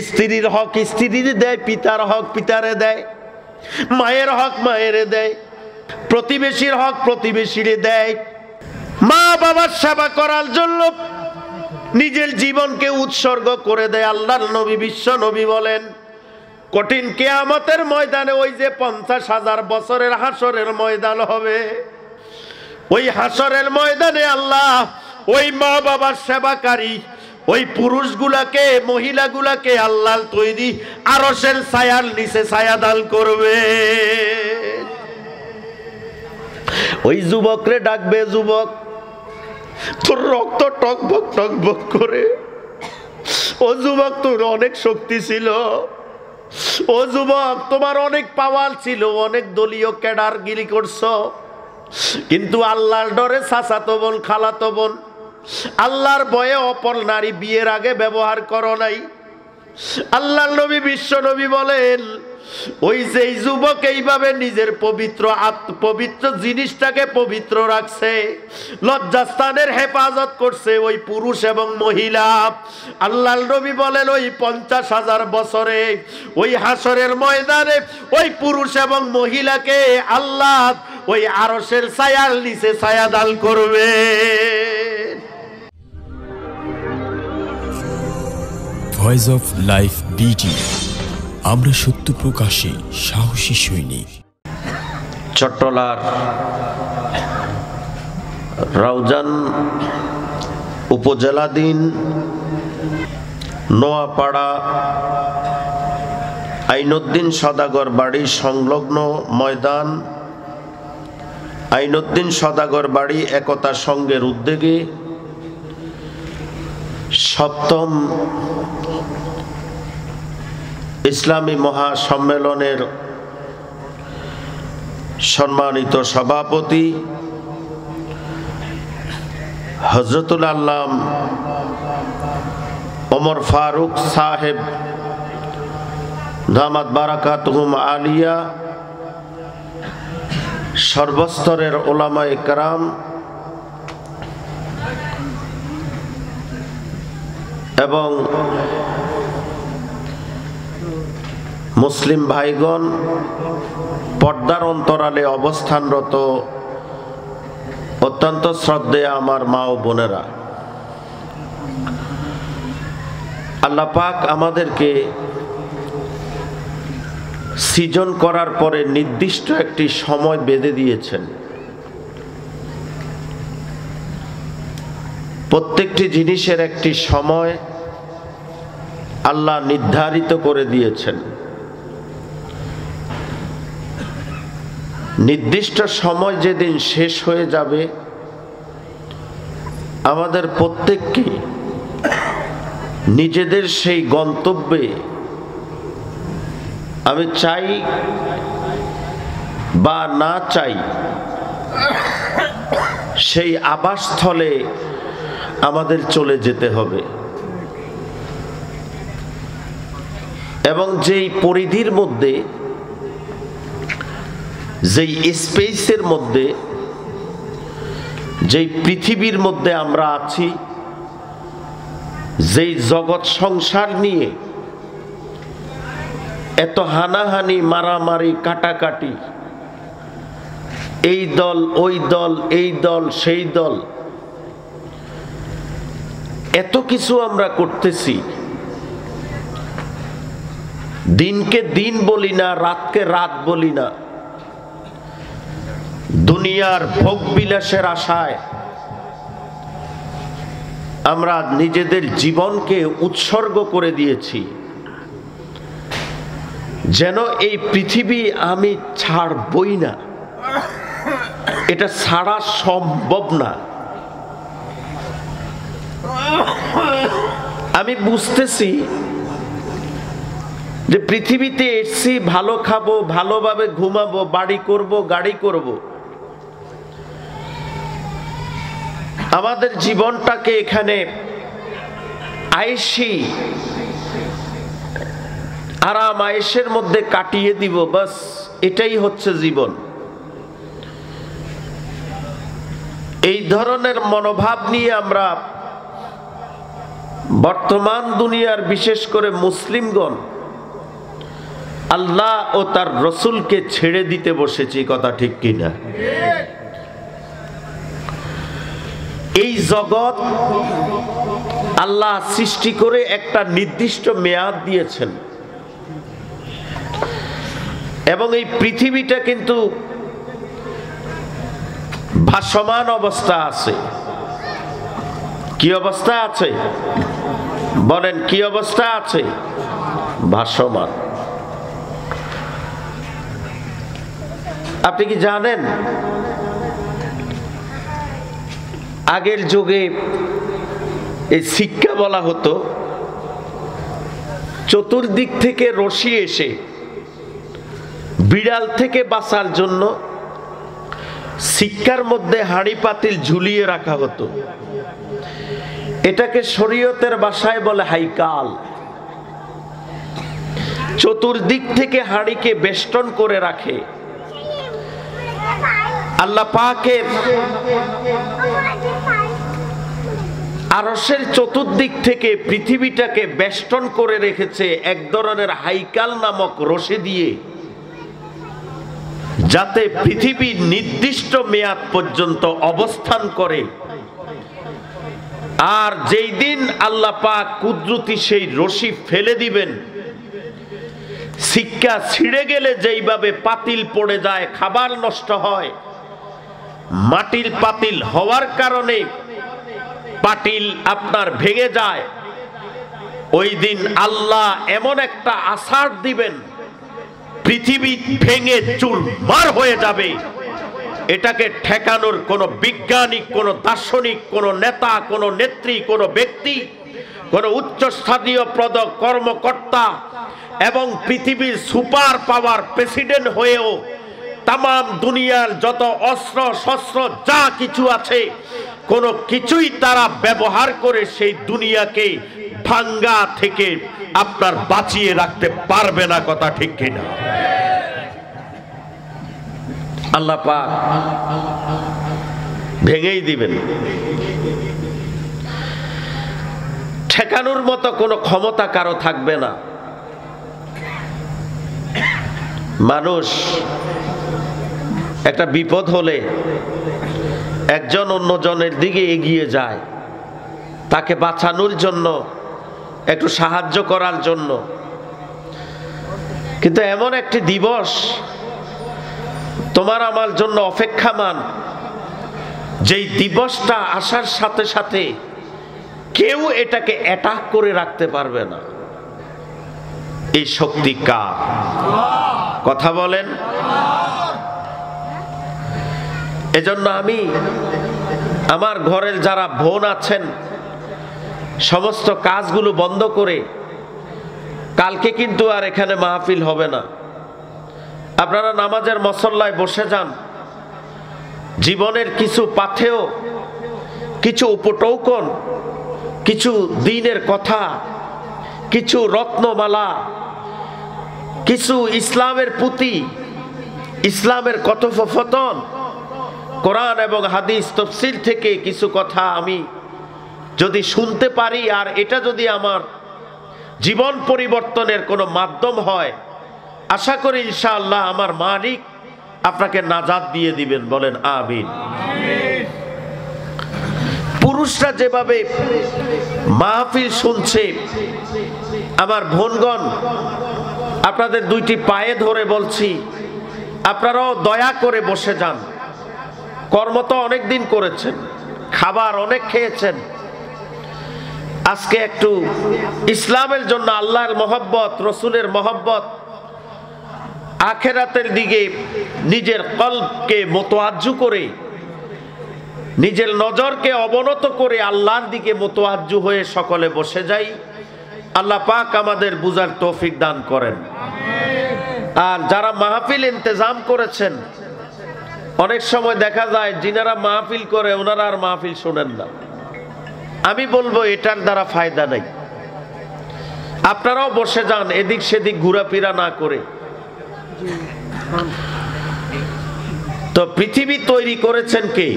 স্ত্রীর হক স্ত্রীরে দেয়, পিতার হক পিতারে দেয়, মায়ের হক মায়েরে দেয়, প্রতিবেশীর হক প্রতিবেশীরে দেয়। মা বাবার সেবা করার জন্য নিজের জীবনকে উৎসর্গ করে দেয়। আল্লাহর নবী বিশ্ব নবী বলেন, কঠিন কিয়ামতের ময়দানে ওই যে 50,000 বছরের হাসরের ময়দান হবে, ওই হাসরের ময়দানে আল্লাহ ওই মা বাবার সেবাকারী ওই পুরুষগুলাকে মহিলাগুলাকে আল্লাহ তৈরি আরশের ছায়ার নিচে ছায়া দান করবে। ওই যুবকরে ডাকবে, যুবক তোর রক্ত টকবক টকবক করে, ও যুবক তোর অনেক শক্তি ছিল, ও যুবক তোমার অনেক পাওয়ার ছিল, অনেক দলীয় ক্যাডার গিরি করছো, কিন্তু আল্লাহর ডরে চাচাতো বোন খালাতো বোন আল্লাহর ভয়ে অপর নারী বিয়ের আগে ব্যবহার করো নাই। আল্লাহর নবী বিশ্ব নবী বলেন, ওই যে যুবক এইভাবে নিজের পবিত্র জিনিসটাকে পবিত্র রাখছে, লজ্জাস্থানের হেফাজত করছে ওই পুরুষ এবং মহিলা, আল্লাহর নবী বলেন ওই 50,000 বছরে ওই হাসরের ময়দানে ওই পুরুষ এবং মহিলাকে আল্লাহ ওই আরশের ছায়ার নিচে ছায়া দান করবে। ভয়েস অফ লাইফ বিডি, আমরা সত্য প্রকাশে সাহসী সৈনিক। চট্টলার রাউজান উপজেলাধীন নোয়াপাড়া আইনুদ্দিন সদাগর বাড়ি সংলগ্ন ময়দান, আইনুদ্দিন সদাগর বাড়ি একতা সংঘের উদ্যোগে 7ম ইসলামী মহাসম্মেলনের সম্মানিত সভাপতি হযরতুল আল্লাম ওমর ফারুক সাহেব দামাত বারাকাতুহুম আলিয়া, সর্বস্তরের ওলামায়ে কেরাম এবং মুসলিম ভাইগণ, পর্দার অন্তরালে অবস্থানরত অত্যন্ত শ্রদ্ধেয় আমার মা ও বোনেরা, আল্লাহ পাক আমাদেরকে সৃজন করার পরে নির্দিষ্ট একটি সময় বেঁধে দিয়েছেন। প্রত্যেকটি জিনিসের একটি সময় আল্লাহ নির্ধারিত করে দিয়েছেন। নির্দিষ্ট সময় যেদিন শেষ হয়ে যাবে, আমাদের প্রত্যেককে নিজেদের সেই গন্তব্যে, আমি চাই বা না চাই, সেই আবাসস্থলে আমাদের চলে যেতে হবে এবং যেই পরিধির মধ্যে, যেই স্পেসের মধ্যে, যেই পৃথিবীর মধ্যে আমরা আছি, যেই জগৎ সংসার নিয়ে এত হানাহানি মারামারি কাটাকাটি, এই দল ওই দল, এই দল সেই দল, এত কিছু আমরা করতেছি, দিনকে দিন বলি না, রাতকে রাত বলি না, দুনিয়ার ভোগ বিলাসের আশায় আমরা নিজেদের জীবনকে উৎসর্গ করে দিয়েছি, যেন এই পৃথিবী আমি ছাড়বই না, এটা ছাড়া সম্ভব না। আমি বুঝতেছি যে পৃথিবীতে এসছি ভালো খাবো, ভালোভাবে ঘুমাবো, বাড়ি করব, গাড়ি করব, আমাদের জীবনটাকে এখানে আয়েশি আরাম আয়েশের মধ্যে কাটিয়ে দিব, বাস এটাই হচ্ছে জীবন। এই ধরনের মনোভাব নিয়ে আমরা বর্তমান দুনিয়ার বিশেষ করে মুসলিমগণ আল্লাহ ও তার রসুলকে ছেড়ে দিতে বসেছে, কথা ঠিক কিনা? এই জগৎ আল্লাহ সৃষ্টি করে একটা নির্দিষ্ট মেয়াদ দিয়েছেন এবং এই পৃথিবীটা কিন্তু ভাসমান অবস্থা আছে। কি অবস্থা আছে বলেন? কি অবস্থা আছে? ভাসমান। আপনি কি জানেন আগের যুগে এই শিক্ষা বলা হতো, চতুর্দিক থেকে রশি এসে বিড়াল থেকে বাঁচার জন্য শিক্ষার মধ্যে হাঁড়ি পাতিল ঝুলিয়ে রাখা হতো। এটাকে শরীয়তের ভাষায় বলে হাইকাল। চতুর্দিক থেকে হাঁড়িকে বেষ্টন করে রাখে। আল্লাহ পাকের আরশের চতুর্দিক থেকে পৃথিবীটাকে বেষ্টন করে রেখেছে এক ধরনের হাইকাল নামক রশি দিয়ে, যাতে পৃথিবী নির্দিষ্ট মেয়াদ পর্যন্ত অবস্থান করে। আর যেই দিন আল্লাহ পাক কুদরতি সেই রশি ফেলে দিবেন, শিক্ষা ছিঁড়ে গেলে যেইভাবে পাতিল পড়ে যায়, খাবার নষ্ট হয়, মাটির পাতিল হওয়ার কারণে পাতিল আপনার ভেঙে যায়, ওই দিন আল্লাহ এমন একটা আছাড় দিবেন, পৃথিবী ভেঙে চুরমার হয়ে যাবে। এটাকে ঠেকানোর কোন বিজ্ঞানিক, কোন দার্শনিক, কোন নেতা, কোন নেত্রী, কোন ব্যক্তি, কোন উচ্চস্থানীয় পদ কর্মকর্তা এবং পৃথিবীর সুপার পাওয়ার প্রেসিডেন্ট হয়েও তামাম দুনিয়ার যত অস্ত্র শস্ত্র যা কিছু আছে, কোন কিছুই তারা ব্যবহার করে সেই দুনিয়াকে ভাঙ্গা থেকে আপনার বাঁচিয়ে রাখতে পারবে না, কথা ঠিক কিনা? আল্লাহ পাক ভেঙেই দিবেন। ঠেকানোর মতো কোনো ক্ষমতা কারো থাকবে না। মানুষ একটা বিপদ হলে একজন অন্যজনের দিকে এগিয়ে যায়, তাকে বাঁচানোর জন্য, একটু সাহায্য করার জন্য। কিন্তু এমন একটি দিবস তোমার আমার জন্য অপেক্ষামান, যেই দিবসটা আসার সাথে সাথে কেউ এটাকে অ্যাটাক করে রাখতে পারবে না। এই শক্তি কার? কথা বলেন। এজন্য আমি আমার ঘরের যারা বোন আছেন, সমস্ত কাজগুলো বন্ধ করে, কালকে কিন্তু আর এখানে মাহফিল হবে না, আপনারা নামাজের মুসল্লায় বসে যান। জীবনের কিছু পাথেয়, কিছু উপটৌকন, কিছু দ্বীনের কথা, কিছু রত্নমালা, কিছু ইসলামের পুঁথি, ইসলামের কথোপকথন, কোরআন এবং হাদিস তাফসীর থেকে কিছু কথা আমি যদি শুনতে পারি, আর এটা যদি আমার জীবন পরিবর্তনের কোনো মাধ্যম হয়, আশা করি ইনশাআল্লাহ আমার মালিক আপনাকে নাজাত দিয়ে দিবেন। বলেন আমিন। পুরুষরা যেভাবে মাহফিল শুনছে, আমার বোনগণ আপনাদের দুইটি পায়ে ধরে বলছি, আপনারাও দয়া করে বসে যান। কর্ম তো অনেক দিন করেছেন, খাবার অনেক খেয়েছেন, আজকে একটু ইসলামের জন্য, আল্লাহর মহব্বত, রসুলের মহব্বত, আখেরাতের দিকে নিজের কলবকে মোতওয়াজ্জু করে, নিজের নজরকে অবনত করে আল্লাহর দিকে মোতওয়াজ্জু হয়ে সকলে বসে যাই। আল্লাহ পাক আমাদের বুঝার তৌফিক দান করেন। আর যারা মাহফিল ইন্তজাম করেছেন, অনেক সময় দেখা যায় যিনারা মাহফিল করে ওনারা আর মাহফিল শোনেন না। আমি বলবো এটার দ্বারা ফায়দা নাই। আপনারাও বসে যান, এদিক সেদিক ঘোরাফেরা না করে। তো পৃথিবী তৈরি করেছেন কে?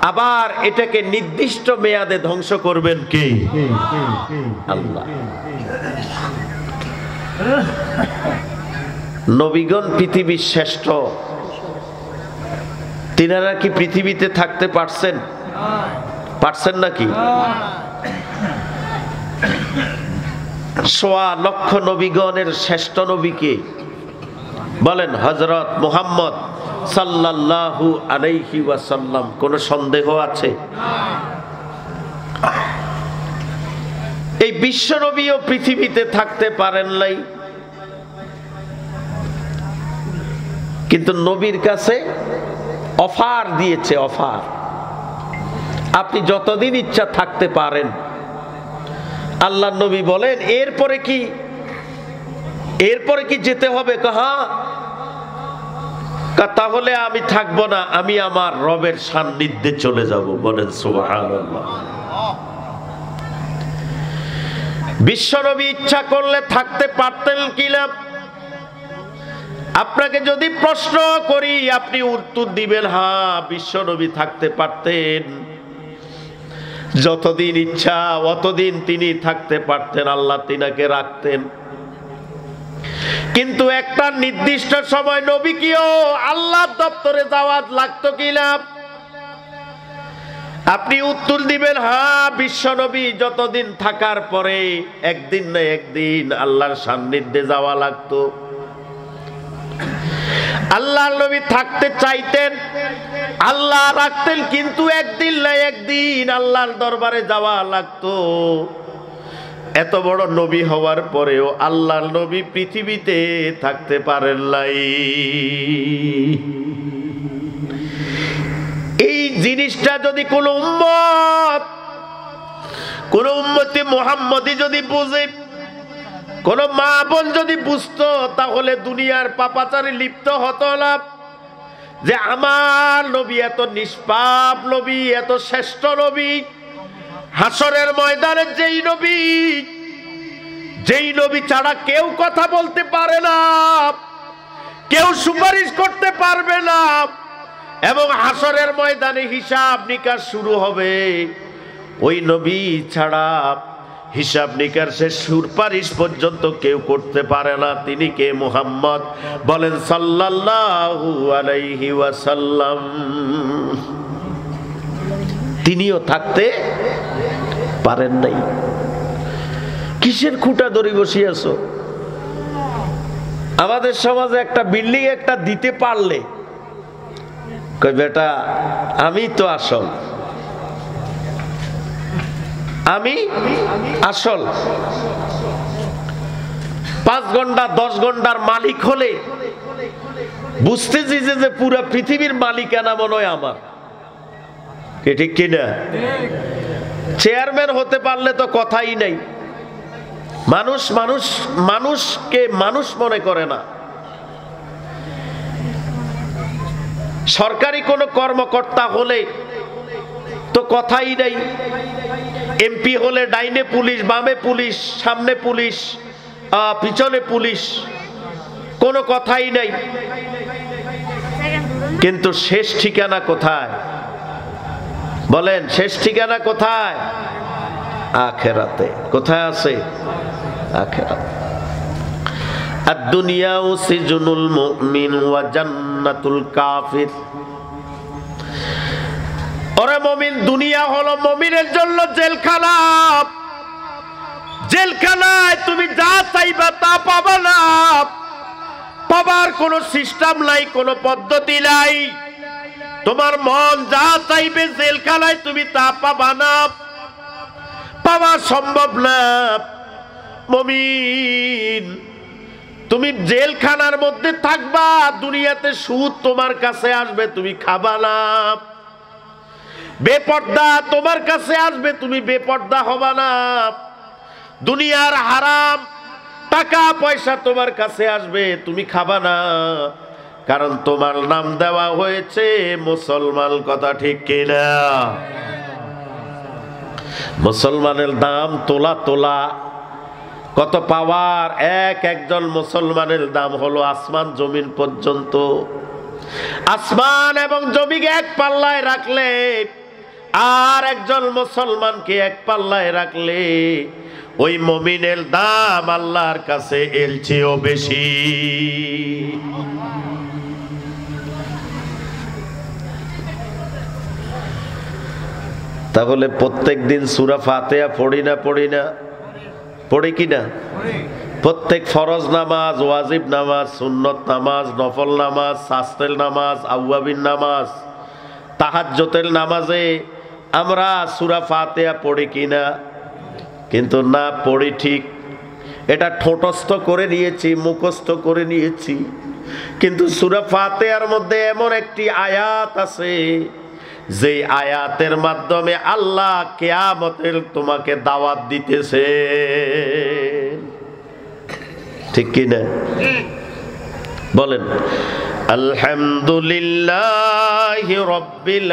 আবার এটাকে নির্দিষ্ট মেয়াদে ধ্বংস করবেন কে? আল্লাহ। নবীগণ পৃথিবীর শ্রেষ্ঠ, তিনারা কি পৃথিবীতে থাকতে পারছেন? পারছেন নাকি? ১.৫ লক্ষ নবীগণের শ্রেষ্ঠ নবীকে বলেন হযরত মুহাম্মদ সাল্লাল্লাহু আলাইহি ওয়াসাল্লাম। কোন সন্দেহ আছে? এই বিশ্ব নবীও পৃথিবীতে থাকতে পারেন নাই, কিন্তু নবীর কাছে অফার দিয়েছে, অফার, আপনি যতদিন ইচ্ছা থাকতে পারেন। আল্লাহ নবী বলেন এরপরে কি, এরপরে কি যেতে হবে? হ্যাঁ। তাহলে আমি থাকবো না, আমি আমার রবের সান্নিধ্যে চলে যাব। বলেন সুবহানাল্লাহ। বিশ্বনবী ইচ্ছা করলে থাকতে পারতেন কিনা? আপনাকে যদি প্রশ্ন করি আপনি উত্তর দিবেন হ্যাঁ, বিশ্বনবী থাকতে পারতেন। যতদিন ইচ্ছা অতদিন তিনি থাকতে পারতেন, আল্লাহ তিনাকে রাখতেন। কিন্তু একটা নির্দিষ্ট সময় নবীকেও আল্লাহর দপ্তরে যাওয়া লাগতো কিনা? আপনি উত্তর দিবেন হ্যাঁ, বিশ্বনবী যতদিন থাকার পরে একদিন না একদিন আল্লাহর সান্নিধ্যে যাওয়া লাগতো। আল্লাহর নবী থাকতে চাইতেন, আল্লাহ রাখতেন, কিন্তু একদিন না একদিন আল্লাহর দরবারে যাওয়া লাগতো। এত বড় নবী হওয়ার পরেও আল্লাহর নবী পৃথিবীতে থাকতে পারেন নাই। এই জিনিসটা যদি কোন উম্মতি মুহাম্মদী যদি বুঝে, কোন মা বোন যদি বুঝতো, তাহলে দুনিয়ার পাপাচারে লিপ্ত হতো না। যে আমার নবী এত নিষ্পাপ নবী, এত শ্রেষ্ঠ নবী, হাসরের ময়দানে যেই নবী ছাড়া কেউ কথা বলতে পারে না, কেউ সুপারিশ করতে পারবে না, এবং হাসরের ময়দানে হিসাব নিকাশ শুরু হবে, ওই নবী ছাড়া হিসাব নিকাশ শেষ সুপারিশ পর্যন্ত কেউ করতে পারে না। তিনি কে? মুহাম্মদ। বলেন সাল্লাল্লাহু আলাইহি ওয়াসাল্লাম। তিনিও থাকতে পারেন নাই। কিসের খুঁটা ধরে বসে আছো? আমাদের সমাজে একটা বিল্ডিং একটা দিতে পারলে কই বেটা আমি তো আসল, আমি আসল। 5 ঘন্টা 10 ঘন্টার মালিক হলে বুঝতেছি যে পুরো পৃথিবীর মালিকানা মনে হয় আমার। ঠিক কিনা? চেয়ারম্যান হতে পারলে তো কথাই নাই। মানুষকে মানুষ মনে করে না। সরকারি কোনো কর্মকর্তা হলে তো কথাই নাই। এমপি হলে ডাইনে পুলিশ, বামে পুলিশ, সামনে পুলিশ, পিছনে পুলিশ, কোনো কথাই নাই। কিন্তু শেষ ঠিকানা কোথায়? বলেন শেষ ঠিকানা কোথায়? আখিরাতে। কোথায় আছে? আখিরাতে। আদ-দুনিয়াউ সিজনুল মুমিন ওয়া জান্নাতুল কাফির। ওরে মুমিন, দুনিয়া হলো মুমিনের জন্য জেলখানা। জেলখানায় তুমি যা চাইবা তা পাবা না। পাবার কোনো সিস্টেম নাই, কোনো পদ্ধতি নাই। তোমার মন যা চাইবে জেলখানায় তুমি তা পাবা না, পাওয়া সম্ভব না। মুমিন, তুমি জেলখানার মধ্যে থাকবা, দুনিয়াতে সুদ তোমার কাছে আসবে, তুমি খাবা না। বেপর্দা তোমার কাছে আসবে, তুমি বেপর্দা হবা না। দুনিয়ার হারাম টাকা পয়সা তোমার কাছে আসবে, তুমি খাবা না, কারণ তোমার নাম দেওয়া হয়েছে মুসলমান। কথা ঠিক কিনা? মুসলমানের দাম তোলা তোলা। কত পাওয়ার! একজন মুসলমানের দাম হলো আসমান জমিন পর্যন্ত। আসমান এবং জমিকে এক পাল্লায় রাখলে আর একজন মুসলমানকে এক পাল্লায় রাখলে ওই মুমিনের দাম আল্লাহর কাছে এর চেয়েও বেশি। তাহলে প্রত্যেক দিন সূরা ফাতিহা পড়ি না পড়ি কিনা? প্রত্যেক ফরজ নামাজ, ওয়াজিব নামাজ, সুন্নত নামাজ, নফল নামাজ, শাস্তের নামাজ, আউয়াবিন নামাজ, তাহাজ্জুদের নামাজে আমরা সূরা ফাতিহা পড়ি কিনা? কিন্তু না পড়ি ঠিক, এটা ঠোঁটস্থ করে নিয়েছি, মুখস্থ করে নিয়েছি। কিন্তু সূরা ফাতিহার মধ্যে এমন একটি আয়াত আছে যে আয়াতের মাধ্যমে আল্লাহ কিয়ামতের তোমাকে দাওয়াত দিতেছে, ঠিক কি না? বলেন আলহামদুলিল্লাহি রাব্বিল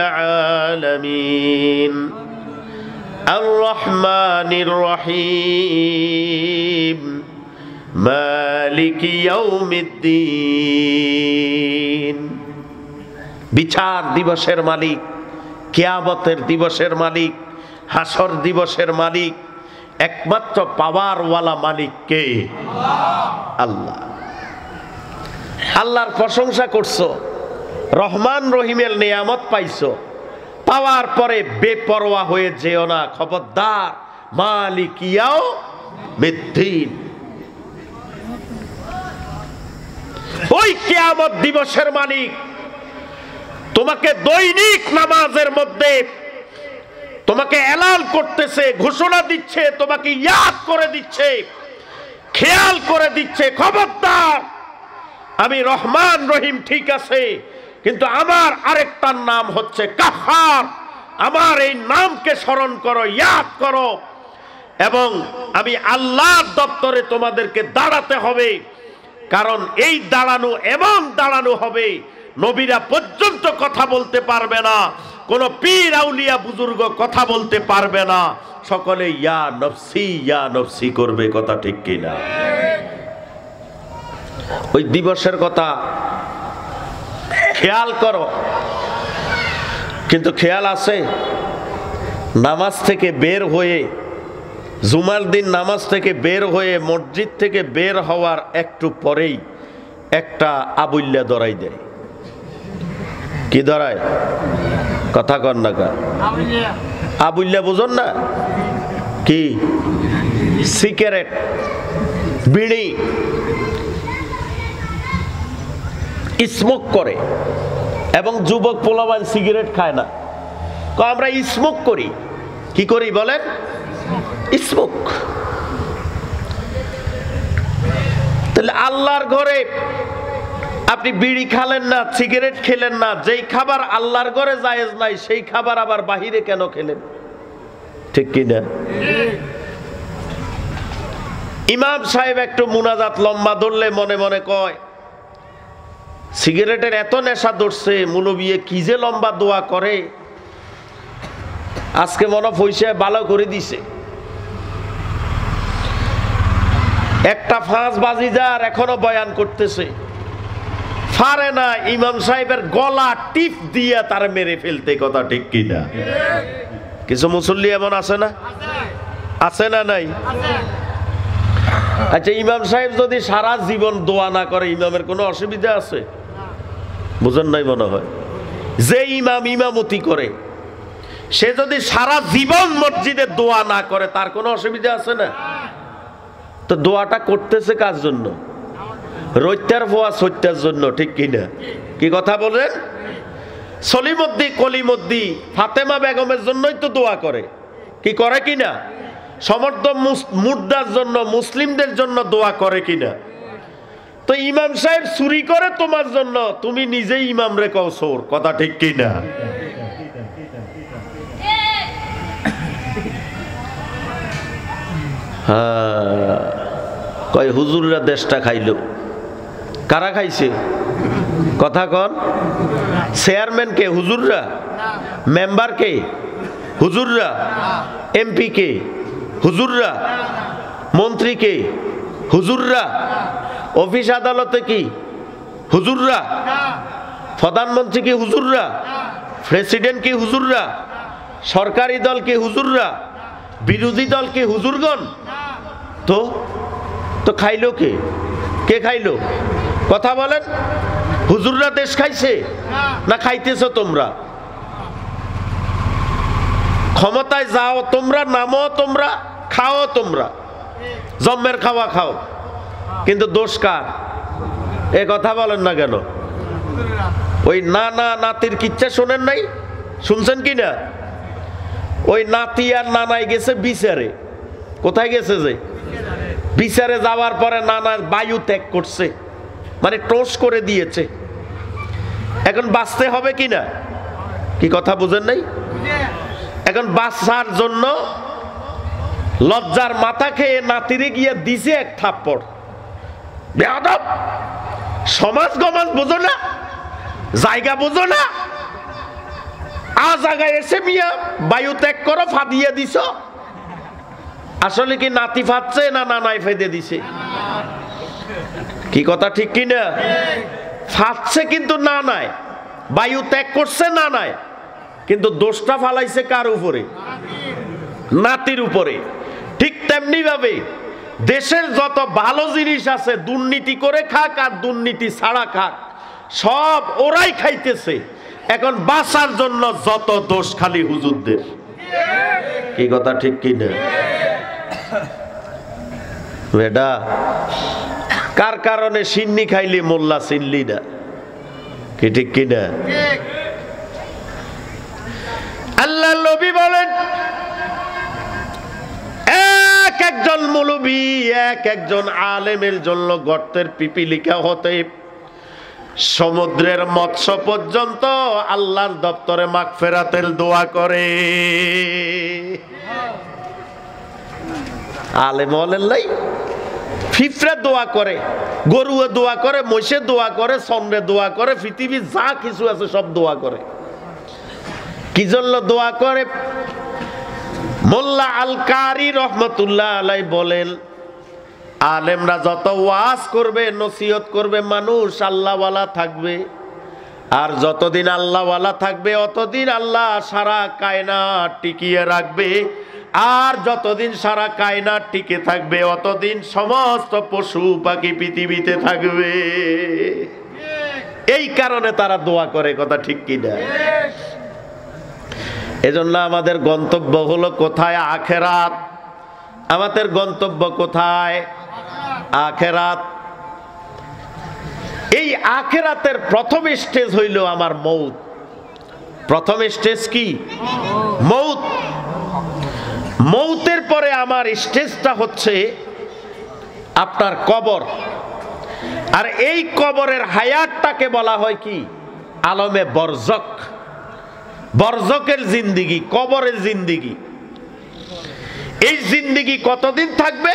আলামিন আর রহমানির রহিম মালিকি ইয়াউমিদ্দিন। বিচার দিবসের মালিক, কিয়ামতের দিবসের মালিক, হাসর দিবসের মালিক, একমাত্র পাওয়ারওয়ালা মালিক কে? আল্লাহ। আল্লাহর প্রশংসা করছো, রহমান রহিমের নিয়ামত পাইছো, পাওয়ার পরে বেপরোয়া হয়ে যেও না, খবরদার। মালিক ইয়াউমিদ্দিন, ওই কিয়ামত দিবসের মালিক তোমাকে দৈনিক নামাজের মধ্যে তোমাকে এলান করতেছে, ঘোষণা দিচ্ছে, তোমাকে ইয়াদ করে দিচ্ছে, খেয়াল করে দিচ্ছে, খবরদার আমি রহমান রহিম ঠিক আছে, কিন্তু আমার আরেকটার নাম হচ্ছে কাহ্হার। আমার এই নামকে স্মরণ করো, ইয়াদ করো, এবং আমি আল্লাহর দপ্তরে তোমাদেরকে দাঁড়াতে হবে। কারণ এই দাঁড়ানো এমন দাঁড়ানো হবে, নবীরা পর্যন্ত কথা বলতে পারবে না, কোন পীর আউলিয়া বুজুর্গ কথা বলতে পারবে না, সকলে ইয়া নফসি করবে। কথা ঠিক কিনা? ওই দিবসের কথা খেয়াল করো। কিন্তু খেয়াল আছে, নামাজ থেকে বের হয়ে, জুমার দিন নামাজ থেকে বের হয়ে মসজিদ থেকে বের হওয়ার একটু পরেই একটা আবুল্লা ধরাই দেয়। কি ধরায়? কথা কর না কা? আবুল্লা বুঝুন না কি? সিগারেট, বিড়ি স্মোক করে, এবং যুবক পোলাপান সিগারেট খায় না, আমরা স্মোক করি। কি করি বলেন? স্মোক। তাহলে আল্লাহর ঘরে আপনি বিড়ি খালেন না, সিগারেট খেলেন না, যেই খাবার আল্লাহর ঘরে জায়েজ নাই সেই খাবার আবার বাহিরে কেন খেলেন? ঠিক কিনা? ইমাম সাহেব একটু মুনাজাত লম্বা ধরলে মনে মনে কয়, সিগারেটের এত নেশা ধরছে, মুলবি কি যে লম্বা দোয়া করে, আজকে মনে পয়সা ভালো করে দিছে। একটা 5 বাজি যার এখনো বয়ান করতেছে, পারে না ইমাম সাহেবের গলা টিপ দিয়ে তার মেরে ফেলতে। কথা ঠিক কিনা? কিছু মুসল্লি এমন আছে না? আছে না নাই? আচ্ছা, ইমাম সাহেব যদি সারা জীবন দোয়া না করে, ইমামের কোনো অসুবিধা আছে? বুঝেন নাই মনে হয়। যে ইমাম ইমামতি করে, সে যদি সারা জীবন মসজিদে দোয়া না করে, তার কোনো অসুবিধা আছে না? তো দোয়াটা করতেছে কার জন্য? রৈত্যার ফোয়া সত্যার জন্য। ঠিক কিনা? কি কথা বলেন? সলিমদ্দি কলিমদ্দি ফাতেমা বেগমের জন্যই তো দোয়া করে। কি করে কিনা? সমর্থ মুর্দার জন্য, মুসলিমদের জন্য দোয়া করে কিনা? তো ইমাম সাহেব চুরি করে তোমার জন্য, তুমি নিজেই ইমাম রে কও চোর। কথা ঠিক কিনা? হ্যাঁ, কয় হুজুররা দেশটা খাইল। কারা খাইছে? কথা কন। চেয়ারম্যান কে? হুজুররা। মেম্বার কে? হুজুররা। এমপি কে? হুজুররা। মন্ত্রী কে? হুজুররা। অফিস আদালতে কি? হুজুররা। প্রধানমন্ত্রী কি? হুজুররা। প্রেসিডেন্ট কি? হুজুররা। সরকারি দল কি হুজুররা? বিরোধী দল কি হুজুরগণ? তো তো খাইলো কে? কে খাইলো? কথা বলেন। হুজুররা দেশ খাইছে না খাইতেছ তোমরা? ক্ষমতায় যাও তোমরা, নামো তোমরা, খাও তোমরা, জম্মের খাওয়া খাও, কিন্তু দোষ কার? এ কথা বলেন না কেন? ওই নানা নাতির কিচ্ছা শোনেন নাই? শুনছেন কি না? ওই নাতি আর নানাই গেছে বিচারে। কোথায় গেছে? যে বিচারে যাওয়ার পরে নানার বায়ু ত্যাগ করছে, মানে টোস করে দিয়েছে। এখন বাঁচতে হবে কি না? কি কথা বুঝেন নাই? এখন বাঁচার জন্য লজ্জার মাথা খেয়ে নাতিরে গিয়ে দিছে এক থাপ্পড়। বেয়াদব, সমাজ গমাজ বোঝো না, জায়গা বোঝো না, জায়গায় এসে মিয়া বায়ু ত্যাগ করো, ফাঁদিয়ে দিছ। আসলে কি নাতি ফাঁদছে না নানাই ফেদে দিছে? কি কথা ঠিক কিনা? ফাঁদছে কিন্তু নানাই, বায়ু ত্যাগ করছে নানাই, কিন্তু দোষটা ফালাইছে কার উপরে? নাতির উপরে। ঠিক তেমনি ভাবে দেশের যত ভালো জিনিস আছে দুর্নীতি করে খাক আর দুর্নীতি ছাড়া খাক, সব ওরাই খাইতেছে। এখন বাঁচার জন্য যত দোষ খালি হুজুরদের। কি কথা ঠিক কিনা? বেটা, কার কারণে সিন্নি খাইলি মোল্লা চিনলি না? কি ঠিক কিনা? আল্লাহ নবী বলেন, এক একজন মৌলবী, এক একজন আলেমের জন্য গর্তের পিপিলিকা হতে সমুদ্রের মৎস্য পর্যন্ত আল্লাহর দপ্তরে মাগফিরাতের দোয়া করে। আলেম হলেন ফিফরা দোয়া করে, গরুয়ে দোয়া করে, মহিষে দোয়া করে, চন্দ্রে দোয়া করে, পৃথিবীর যা কিছু আছে সব দোয়া করে। কি জন্য দোয়া করে? মোল্লা আল কারি রহমতুল্লাহ আলাই বলেন, আলেমরা যত ওয়াজ করবে, নসিহত করবে, মানুষ আল্লাহওয়ালা থাকবে। আর যতদিন আল্লাহওয়ালা থাকবে অতদিন আল্লাহ সারা কায়নাত টিকিয়ে রাখবে। আর যতদিন সারা কায়নাত টিকে থাকবে অতদিন সমস্ত পশু পাখি পৃথিবীতে থাকবে। এই কারণে তারা দোয়া করে। কথা ঠিক কিনা? এজন্য আমাদের গন্তব্য হলো কোথায়? আখেরাত। আমাদের গন্তব্য কোথায়? আখেরাত। এই আখেরাতের প্রথম স্টেজ হইল আমার মৌত। প্রথম স্টেজ কি? মৌত। মৌতের পরে আমার স্টেজটা হচ্ছে আপনার কবর। আর এই কবরের হায়াতটাকে বলা হয় কি? আলমে বরজক। বরজকের জিন্দিগি, কবরের জিন্দিগি। এই জিন্দিগি কতদিন থাকবে?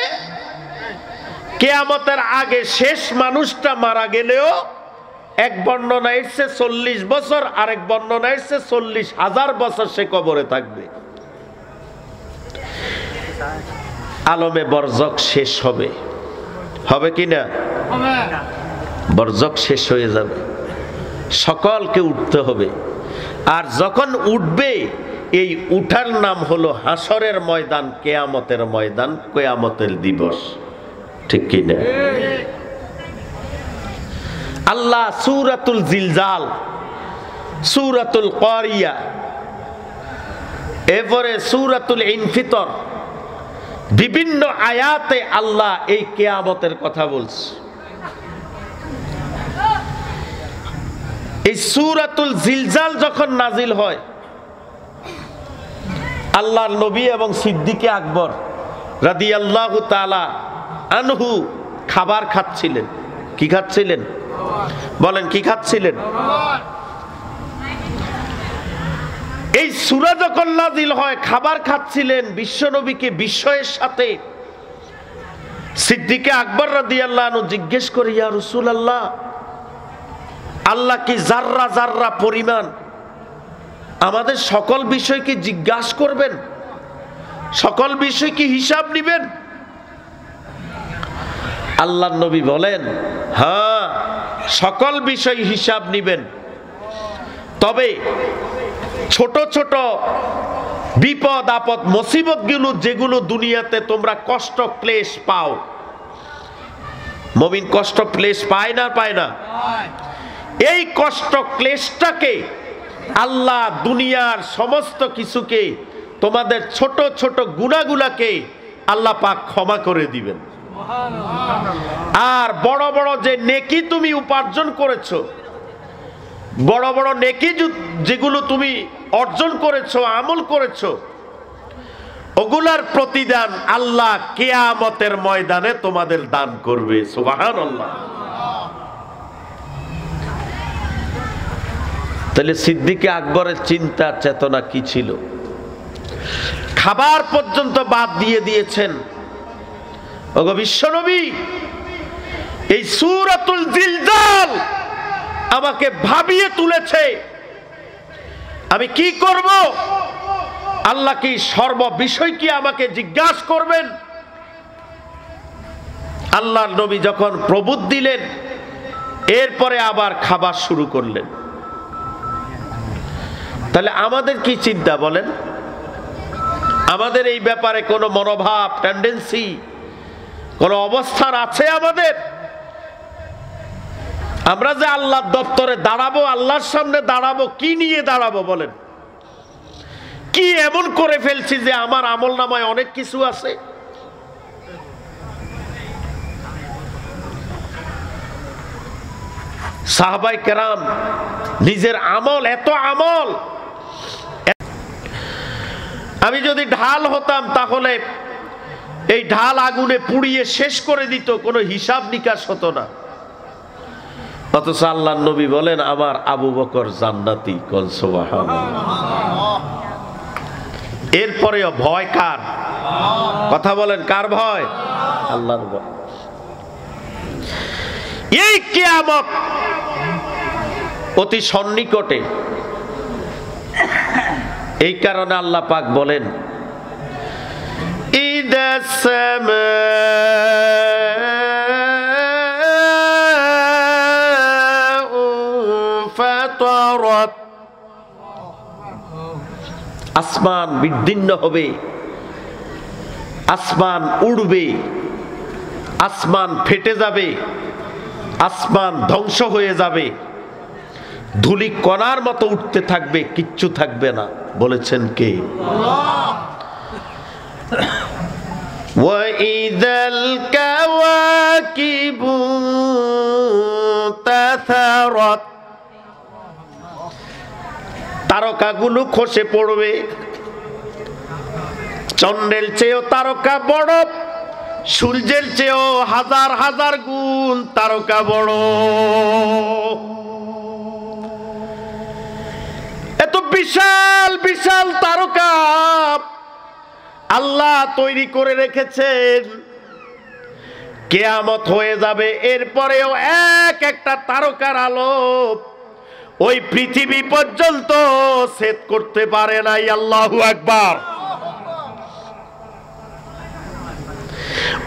কিয়ামতের আগে শেষ মানুষটা মারা গেলেও এক বর্ণনা এসছে 40 বছর, আরেক বর্ণনা এসছে 40,000 বছর সে কবরে থাকবে। আলমে বরজক শেষ হবে, হবে কি না? বরজক শেষ হয়ে যাবে, সকলকে উঠতে হবে। আর যখন উঠবে, এই উঠার নাম হলো হাসরের ময়দান, কিয়ামতের ময়দান, কিয়ামতের দিবস। ঠিক কি না? আল্লাহ সূরাতুল জিলজাল, সূরাতুল কারিয়া, এরপরে সূরাতুল ইনফিতর, বিভিন্ন আয়াতে আল্লাহ এই কিয়ামতের কথা বলছে। এই সূরাতুল জিলজাল যখন নাজিল হয়, আল্লাহর নবী এবং সিদ্দিকে আকবর রাদিয়াল্লাহু তাআলা আনহু খাবার খাচ্ছিলেন। কি খাচ্ছিলেন? বলেন, কি খাচ্ছিলেন? এই সূরা যখন নাজিল হয়, খাবার খাচ্ছিলেন। বিশ্বনবীকে বিস্ময়ের সাথে সিদ্দিকে আকবর রাদিয়াল্লাহু আনহু জিজ্ঞেস করে, ইয়া রাসূলুল্লাহ, আল্লাহ কি জাররা জাররা পরিমাণ আমাদের সকল বিষয় কি জিজ্ঞাসা করবেন? সকল বিষয় কি হিসাব নেবেন? আল্লাহর নবী বলেন, হ্যাঁ, সকল বিষয় হিসাব নেবেন, তবে ছোট ছোট বিপদ আপদ মুসিবতগুলো যেগুলো দুনিয়াতে তোমরা কষ্ট ক্লেশ পাও, মুমিন কষ্ট ক্লেশ পায় না পায় না? এই কষ্ট ক্লেশটাকে আল্লাহ দুনিয়ার সমস্ত কিছুকে, তোমাদের ছোট ছোট গুনাহগুলোকে আল্লাহ পাক ক্ষমা করে দিবেন। আর বড় বড় যে নেকি তুমি উপার্জন করেছো, বড় বড় নেকি যেগুলো তুমি অর্জন করেছো, আমল করেছো, ওগুলার প্রতিদান আল্লাহ কিয়ামতের ময়দানে তোমাদের দান করবে। সুবহানাল্লাহ। তাহলে সিদ্দিকে আকবরের চিন্তা চেতনা কি ছিল? খাবার পর্যন্ত বাদ দিয়ে দিয়েছেন। ওগো বিশ্বনবী, এই সূরাতুল জিলজাল আমাকে ভাবিয়ে তুলেছে, আমি কি করব? আল্লাহ কি সর্ব বিষয় কি আমাকে জিজ্ঞাসা করবেন? আল্লাহর নবী যখন প্রবোধ দিলেন, এরপরে আবার খাবার শুরু করলেন। তাহলে আমাদের কি চিন্তা বলেন? আমাদের এই ব্যাপারে কোনো মনোভাব, টেন্ডেন্সি, কোনো অবস্থান আছে আমাদের? আমরা যে আল্লাহর দপ্তরে দাঁড়াবো, আল্লাহর সামনে দাঁড়াবো, কি নিয়ে দাঁড়াবো বলেন? কি এমন করে ফেলছি যে আমার আমল নামায় অনেক কিছু আছে? সাহাবায়ে কেরাম নিজের আমল, এত আমল, আমি যদি ঢাল হতাম তাহলে এই ঢাল আগুনে পুড়িয়ে শেষ করে দিত, কোনো হিসাব নিকাশ হতো না। অথচ আল্লাহর নবী বলেন, আমার আবু বকর জান্নাতি। কোন সুবহানাল্লাহ। এরপরেও ভয় কার? কথা বলেন, কার ভয়? আল্লাহর ভয়। এই কিয়ামত অতি সন্নিকটে। এই কারণে আল্লাহ পাক বলেন, ইদাস সামাউ ফাতারাত, আসমান বিদীর্ণ হবে, আসমান উড়বে, আসমান ফেটে যাবে, আসমান ধ্বংস হয়ে যাবে, ধুলি কণার মতো উঠতে থাকবে, কিচ্ছু থাকবে না। বলেছেন কে? ওয়াইদাল কাওয়াকিবু তাথারাত, তারকাগুলো খসে পড়বে। চন্দ্রের চেয়েও তারকা বড়, সূর্যের চেয়েও হাজার হাজার গুণ তারকা বড়। এত বিশাল বিশাল তারকা আল্লাহ তৈরি করে রেখেছেন। কিয়ামত হয়ে যাবে, এরপরেও এক একটা তারকার আলো ওই পৃথিবী পর্যন্ত ছেদ করতে পারে নাই। আল্লাহু আকবার।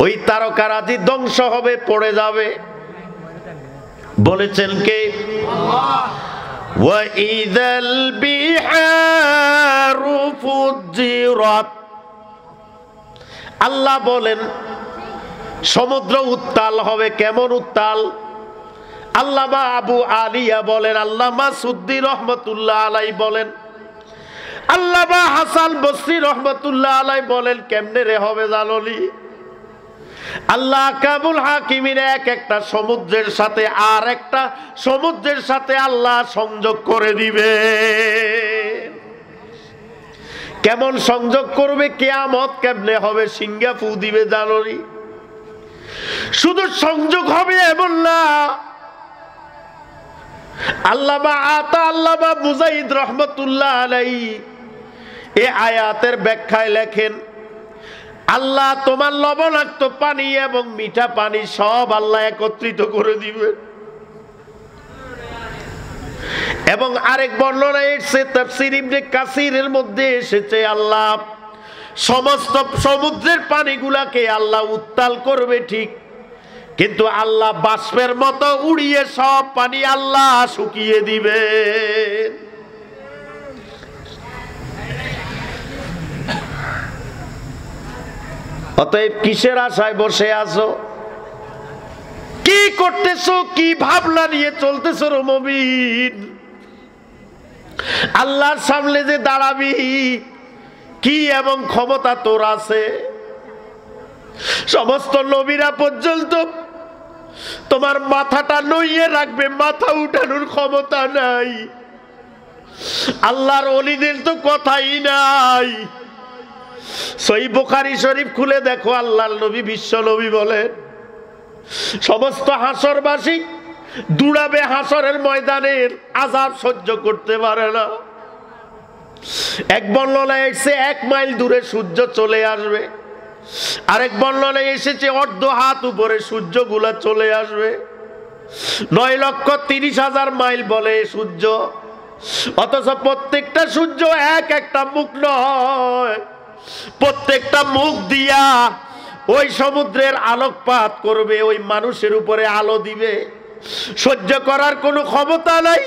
ওই তারকারাজি ধ্বংস হবে, পড়ে যাবে। বলেছেন কে? ওয়াইদাল বিহারু ফুজ্জিরাত, আল্লাহ বলেন সমুদ্র উত্তাল হবে। কেমন উত্তাল? আল্লামা আবু আলিয়া বলেন, আল্লামা সুদ্দি রহমতুল্লাহ আলাই বলেন, আল্লামা হাসান বসরি রহমতুল্লাহ আলাই বলেন, কেমনে রে হবে জানলি? আল্লাহ কাবুল হাকিমিন এক একটা সমুদ্রের সাথে আর একটা সমুদ্রের সাথে আল্লাহ সংযোগ করে দিবে। কেমন সংযোগ করবে? কিয়ামত কেমনে হবে? সিংহা ফু দিবে জানলি? শুধু সংযোগ হবে এমন না। আল্লামা আতা আল্লামা মুজাহিদ রহমতুল্লাহ আলাইহি এই আয়াতের ব্যাখ্যায় লেখেন, আল্লাহ তোমার লবণাক্ত পানি এবং মিঠা পানি সব আল্লাহ একত্রিত করে দিবে। এবং আরেক বর্ণনায় এসেছে, তাফসীর ইবনে কাসিরের মধ্যে এসেছে, আল্লাহ সমস্ত সমুদ্রের পানিগুলাকে আল্লাহ উত্তাল করবে ঠিক, কিন্তু আল্লাহ বাষ্পের মতো উড়িয়ে সব পানি আল্লাহ শুকিয়ে দিবে। অতএব কিসের আশায় বসে আছো? কি করতেছো? কি ভাবনা নিয়ে চলতেছো রে মুমিন? আল্লাহর সামনে যে দাঁড়াবি, কি এবং ক্ষমতা তোর আছে? সমস্ত নবীরা পর্যন্ত তোমার মাথাটা নইয়ে রাখবে, মাথা উঠানোর ক্ষমতা নাই। আল্লাহর ওলিদের তো কথাই নাই। সহিহ বুখারী শরীফ খুলে দেখো, আল্লাহর নবী বিশ্ব নবী বলেন সমস্ত হাসরবাসী দুড়াবে হাসরের ময়দানের আযাব সহ্য করতে পারে না। এক বর্ণনায় এসে 1 মাইল দূরে সূর্য চলে আসবে, আরেক বর্ণনায় এসেছে অর্ধ হাত উপরে সূর্যগুলা চলে আসবে। 9,30,000 মাইল বলে সূর্য, অথচ প্রত্যেকটা সূর্য এক একটা মুখ নয়, প্রত্যেকটা মুখ দিয়া ওই সমুদ্রের আলোকপাত করবে, ওই মানুষের উপরে আলো দিবে। সহ্য করার কোনো ক্ষমতা নাই,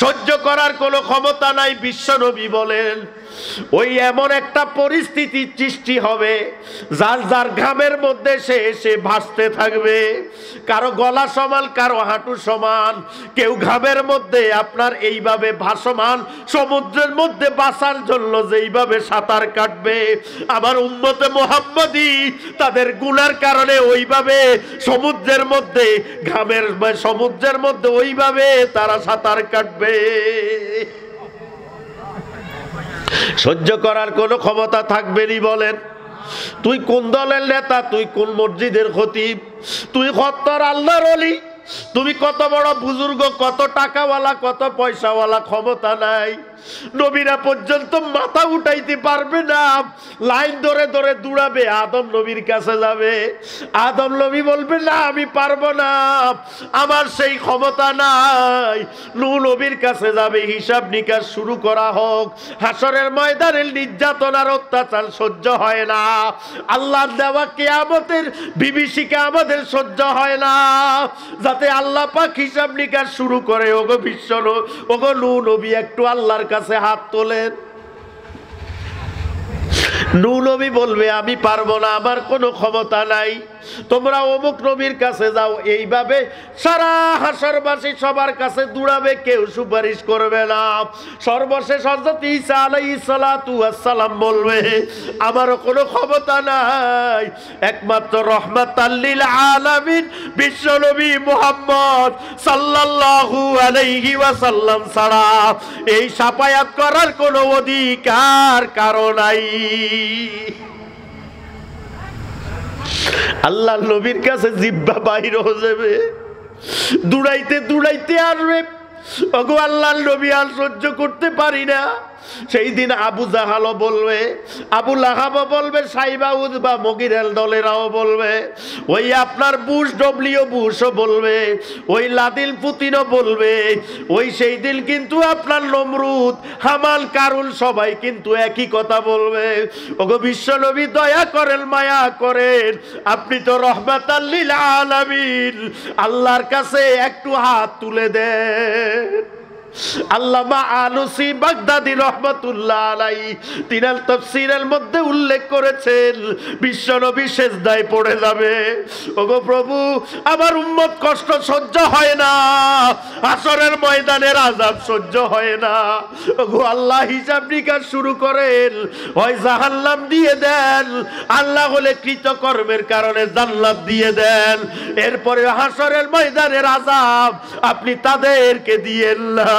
সহ্য করার কোনো ক্ষমতা নাই। বিশ্বনবী বলেন ওই এমন একটা পরিস্থিতি সৃষ্টি হবে, যার যার ঘামের মধ্যে সে এসে ভাসতে থাকবে। কারো গলা সমান, কারো হাঁটু সমান, কেউ ঘামের মধ্যে আপনার এইভাবে ভাসমান সমুদ্রের মধ্যে বাঁচার জন্য যেইভাবে সাঁতার কাটবে, আমার উম্মতে মুহাম্মদী তাদের গুনার কারণে ওইভাবে সমুদ্রের মধ্যে সমুদ্রের মধ্যে ওইভাবে তারা সাঁতার কাটবে। সহ্য করার কোনো ক্ষমতা থাকবে নি বলেন? তুই কোন দলের নেতা, তুই কোন মসজিদের খতিব, তুই কত আল্লাহর ওলি, তুমি কত বড় বুজুর্গ, কত টাকাওয়ালা, কত পয়সাওয়ালা, ক্ষমতা নাই। নবীরা পর্যন্ত মাথা উঠাইতে পারবে না, লাইন ধরে ধরে দৌড়াবে, আদম নবীর কাছে যাবে। আদম নবী বলবে না আমি পারবো না, আমার সেই ক্ষমতা নাই। নূহ নবীর কাছে যাবে, হিসাব নিকাশ শুরু করা হোক। হাসরের ময়দানের নির্যাতন আর অত্যাচার সহ্য হয় না, আল্লাহর দেওয়া কিয়ামতের বিভীষিকা আমাদের সহ্য হয় না, যাতে আল্লাহ পাক হিসাব নিকাশ শুরু করে। ওগো বিশ্ব ওগো নূহ নবী একটু আল্লাহর কাছে হাত তোলেন। নূহ নবী বলবে আমি পারবো না, আমার কোনো ক্ষমতা নাই, তোমরা অমুক নবীর কাছে যাও। এইভাবে সারা হাসরবাসী সবার কাছে দৌড়াবে, কেউ সুপারিশ করবে না। সর্বশেষ হযরত ঈসা আলাইহিস সালাতু ওয়াস সালাম বলবে আমারও কোনো ক্ষমতা নাই, একমাত্র রাহমাতাল লিল আলামিন বিশ্ব নবী মুহাম্মদ সাল্লাল্লাহু আলাইহি ওয়াসাল্লাম ছাড়া এই শাফায়াত করার কোনো অধিকার কারো নাই। আল্লাহর নবীর কাছে জিহ্বা বাইর হয়ে যাবে, দৌড়াইতে দৌড়াইতে আসবে। ওগো আল্লাহর নবী আর সহ্য করতে পারি না। সেই দিন আবু জাহালও বলবে, আবু লাহাবও বলবে, সাইবা উদবা মগিরেল দলেরাও বলবে, ওই আপনার বুশ ডব্লিউ বুশও বলবে, ওই লাদিল পুতিনও বলবে। ওই সেই দিন কিন্তু আপনার নমরুদ, হামান, কারুন সবাই কিন্তু একই কথা বলবে। ওগো বিশ্ব নবী দয়া করেন, মায়া করেন, আপনি তো রহমাতাল লিল আলামিন, আল্লাহর কাছে একটু হাত তুলে দেন। আল্লামা আলুসি বাগদাদি রাহমাতুল্লাহ আলাইহি তিনার তাফসীরের মধ্যে উল্লেখ করেছেন বিশ্বনবী সিজদায় পড়ে যাবে, ওগো প্রভু আমার উম্মত কষ্ট সহ্য হয় না, হাসরের ময়দানের আযাব সহ্য হয় না, ওগো আল্লাহ হিসাব নিকাশ শুরু করেন, হয় জাহান্নাম দিয়ে দেন, আল্লাহ হলে কৃতকর্মের কারণে জান্নাত দিয়ে দেন, এরপরে হাসরের ময়দানের আযাব আপনি তাদেরকে দিয়েন না।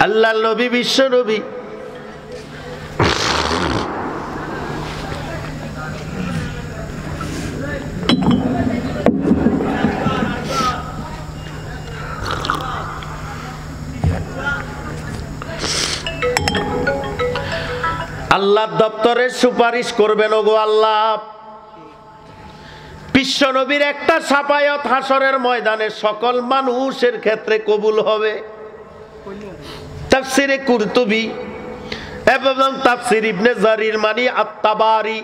আল্লাহ নবী বিশ্ব নবী আল্লাহ দপ্তরে সুপারিশ করবেন, ওগো আল্লাহ বিশ্ব নবীর একটা শাফায়াত হাসরের ময়দানে সকল মানুষের ক্ষেত্রে কবুল হবে। তাফসিরে কুরতুবী এবং তাফসির ইবনে জারির মানি আত-তাবারি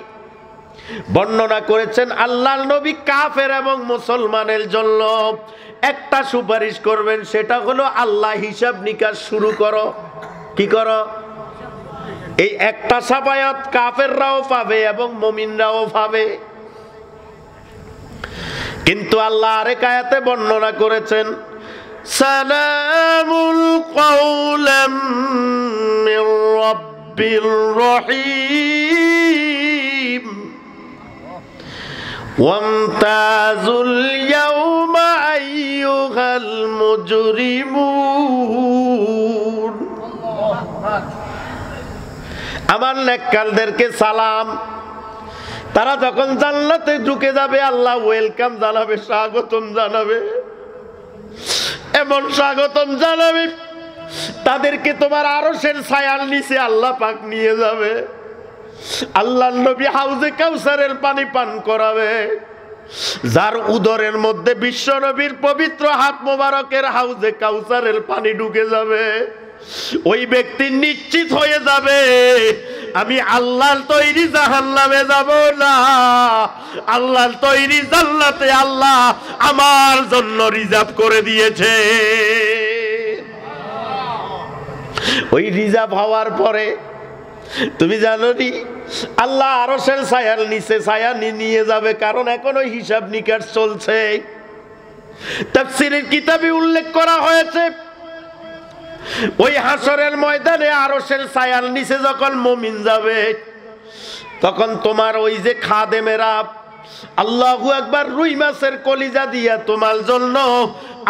বর্ণনা করেছেন আল্লাহর নবী কাফের এবং মুসলমানের জন্য একটা সুপারিশ করবেন, সেটা হলো আল্লাহ হিসাব নিকাশ শুরু করো। কি করো? এই একটা শাফায়াত কাফেররাও পাবে এবং মুমিনরাও পাবে। কিন্তু আল্লাহ আরেক আয়াতে বর্ণনা করেছেন, সালামুল কাওলাম মির রাব্বির রহিম ওয়ামতাজুল ইয়াওমা আইয়ুহাল মুজরিমুন। আমার নেককারদেরকে সালাম, তারা যখন জান্নাতে ঢুকে যাবে আল্লাহ ওয়েলকাম জানাবে, স্বাগতম জানাবে, এমন স্বাগতম জানাবে তাদেরকে তোমার আরশের ছায়ার নিচে আল্লাহ পাক নিয়ে যাবে। আল্লাহর নবী হাউজে কাউসারের পানি পান করাবে। যার উদরের মধ্যে বিশ্ব নবীর পবিত্র হাত মোবারকের হাউজে কাউসারের পানি ঢুকে যাবে, ওই ব্যক্তি নিশ্চিত হয়ে যাবে আমি আল্লাহর তৈরি জাহান্নামে যাব না, আল্লাহর তৈরি জান্নাতে আল্লাহ আমার জন্য রিজার্ভ করে দিয়েছে। ওই রিজার্ভ হওয়ার পরে তুমি জানো নি আল্লাহ আরশের ছায়ার নিচে ছায়া নিয়ে যাবে, কারণ এখনো হিসাব নিকাশ চলছে। তাফসীরের কিতাবে উল্লেখ করা হয়েছে ওই হাসরের ময়দানে আরশের ছায়ার নিচে যখন মুমিন যাবে তখন তোমার ওই যে খাদেমেরা আল্লাহু আকবার রুই মাছের কলিজা দিয়া তোমার জন্য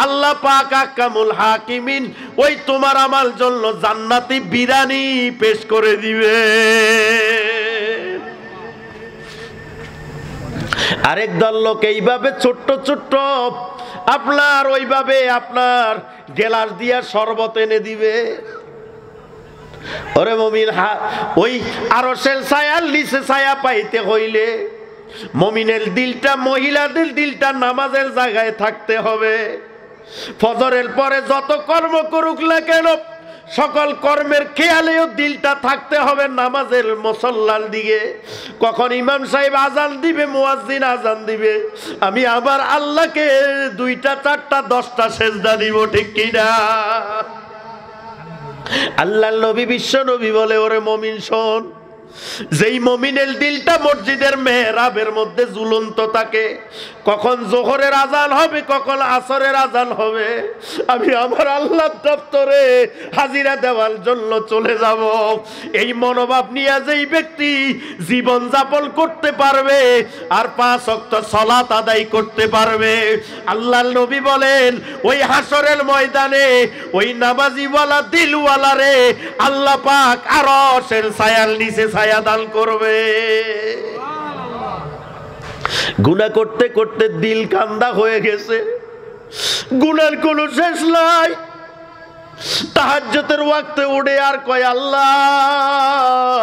আল্লাহ পাক আহকামুল হাকিমিন ওই তোমার আমার জন্য জান্নাতি বিরিয়ানি পেশ করে দিবে। আরেক দল লোক এইভাবে ছোট্ট ছোট্ট আপনার ওইভাবে আপনার গেলাস দিয়া শরবত এনে দিবে। ওরে মুমিন, ওই আরশের ছায়ার নিচে ছায়া পাইতে হইলে মুমিনের দিলটা, মহিলাদের দিলটা নামাজের জায়গায় থাকতে হবে। ফজরের পরে যত কর্ম করুক না কেন সকল কর্মের খেয়ালেও দিলটা থাকতে হবে নামাজের মুসল্লার দিকে। কখন ইমাম সাহেব আজান দিবে, মুয়াজ্জিন আজান দিবে, আমি আবার আল্লাহকে 2টা 4টা 10টা সেজদা দিব, ঠিক কিনা? আল্লাহর নবী বিশ্ব নবী বলে, ওরে মুমিন শোন, যেই মুমিনের দিলটা মসজিদের মেহরাবের মধ্যে ঝুলন্ত থাকে, কখন যোহরের আজান হবে কখন আসরের আজান হবে, আমি আমার আল্লাহর দপ্তরে হাজিরা দেওয়ার জন্য চলে যাব। এই মনোভাব নিয়ে যেই ব্যক্তি জীবন যাপন করতে পারবে আর 5 ওয়াক্ত সালাত আদায় করতে পারবে, আল্লাহর নবী বলেন ওই হাসরের ময়দানে ওই নামাজিওয়ালা দিলওয়ালা রে আল্লাহ পাক আরশের ছায়ার নিচে ছায়া দান করবে। গুনাহ করতে করতে দিল কান্দা হয়ে গেছে, গুনার কোনো শেষ নাই। তাহাজ্জুদের ওয়াক্তে উঠে আর কয়, আল্লাহ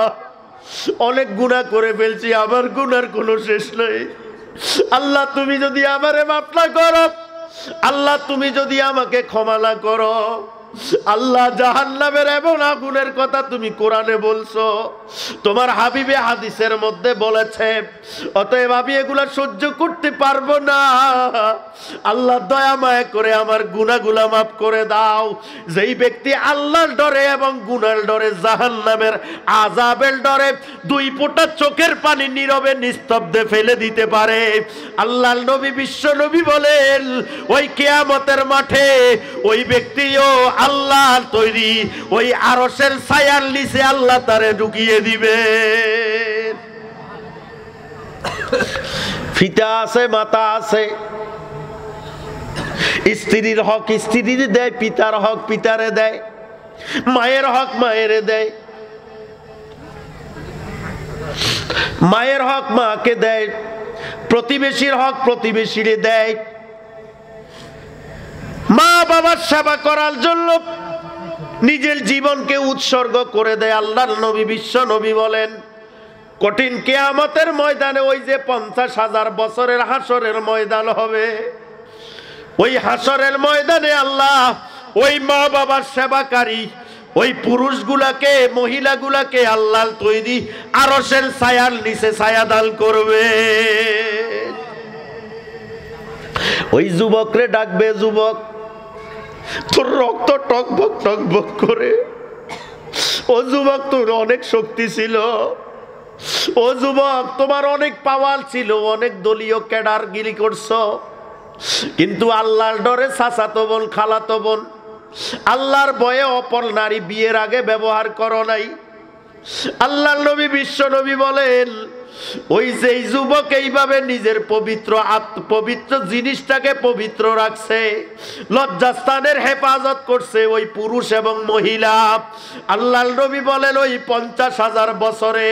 অনেক গুনাহ করে ফেলছি, আমার গুনার কোনো শেষ নাই। আল্লাহ তুমি যদি আমারে মাফ না করো, আল্লাহ তুমি যদি আমাকে ক্ষমা না করো, আল্লাহ জাহান্নামের এবং আগুনের কথা তুমি কোরআনে বলছো, তোমার হাবিবে হাদিসের মধ্যে বলেছে, অতএব আমি এগুলা সহ্য করতে পারবো না। আল্লাহ দয়া মায়া করে আমার গুনাহগুলা মাফ করে দাও। যেই ব্যক্তি আল্লাহর ডরে এবং গুনার ডরে, জাহান্নামের আযাবের ডরে 2 ফোঁটা চোখের পানি নীরবে নিস্তব্ধে ফেলে দিতে পারে, আল্লাহর নবী বিশ্ব নবী বলেন ওই কিয়ামতের মাঠে ওই ব্যক্তিও আল্লাহর তৈরি ওই আরশের ছায়ার নিচে আল্লাহ তারে ঢুকিয়ে দিবে। ফিতা আছে, মাথা আছে, স্ত্রীর হক স্ত্রীর দেয়, পিতার হক পিতারে দেয়, মায়ের হক মায়েরে দেয়, মায়ের হক মাকে দেয়, প্রতিবেশীর হক প্রতিবেশীরে দেয়। মা বাবার সেবা করার জন্য নিজের জীবনকে উৎসর্গ করে দেয়। আল্লাহর নবী বিশ্ব নবী বলেন কঠিন কিয়ামতের ময়দানে ওই যে 50,000 বছরের হাসরের ময়দান হবে, ওই হাসরের ময়দানে আল্লাহ ওই মা বাবার সেবাকারী ওই পুরুষগুলাকে মহিলাগুলাকে আল্লাহর তৈরি আরশের ছায়ার নিচে ছায়া দান করবে। ওই যুবকরে ডাকবে, যুবক তোর রক্ত টকবক টকবক করে, ও যুবক, তোর অনেক শক্তি ছিল, ও যুবক তোমার অনেক পাওয়ার ছিল, অনেক দলীয় ক্যাডার গিরি করছো, কিন্তু আল্লাহর ডরে চাচাতো বোন খালাতো বোন আল্লাহর ভয়ে অপর নারী বিয়ের আগে ব্যবহার করো নাই। আল্লাহর নবী বিশ্ব নবী বলেন, ওই যে যুবক এইভাবে নিজের পবিত্র জিনিসটাকে পবিত্র রাখছে, লজ্জাস্থানের হেফাজত করছে, ওই পুরুষ এবং মহিলা, আল্লাহর নবী বলেন ওই 50,000 বছরে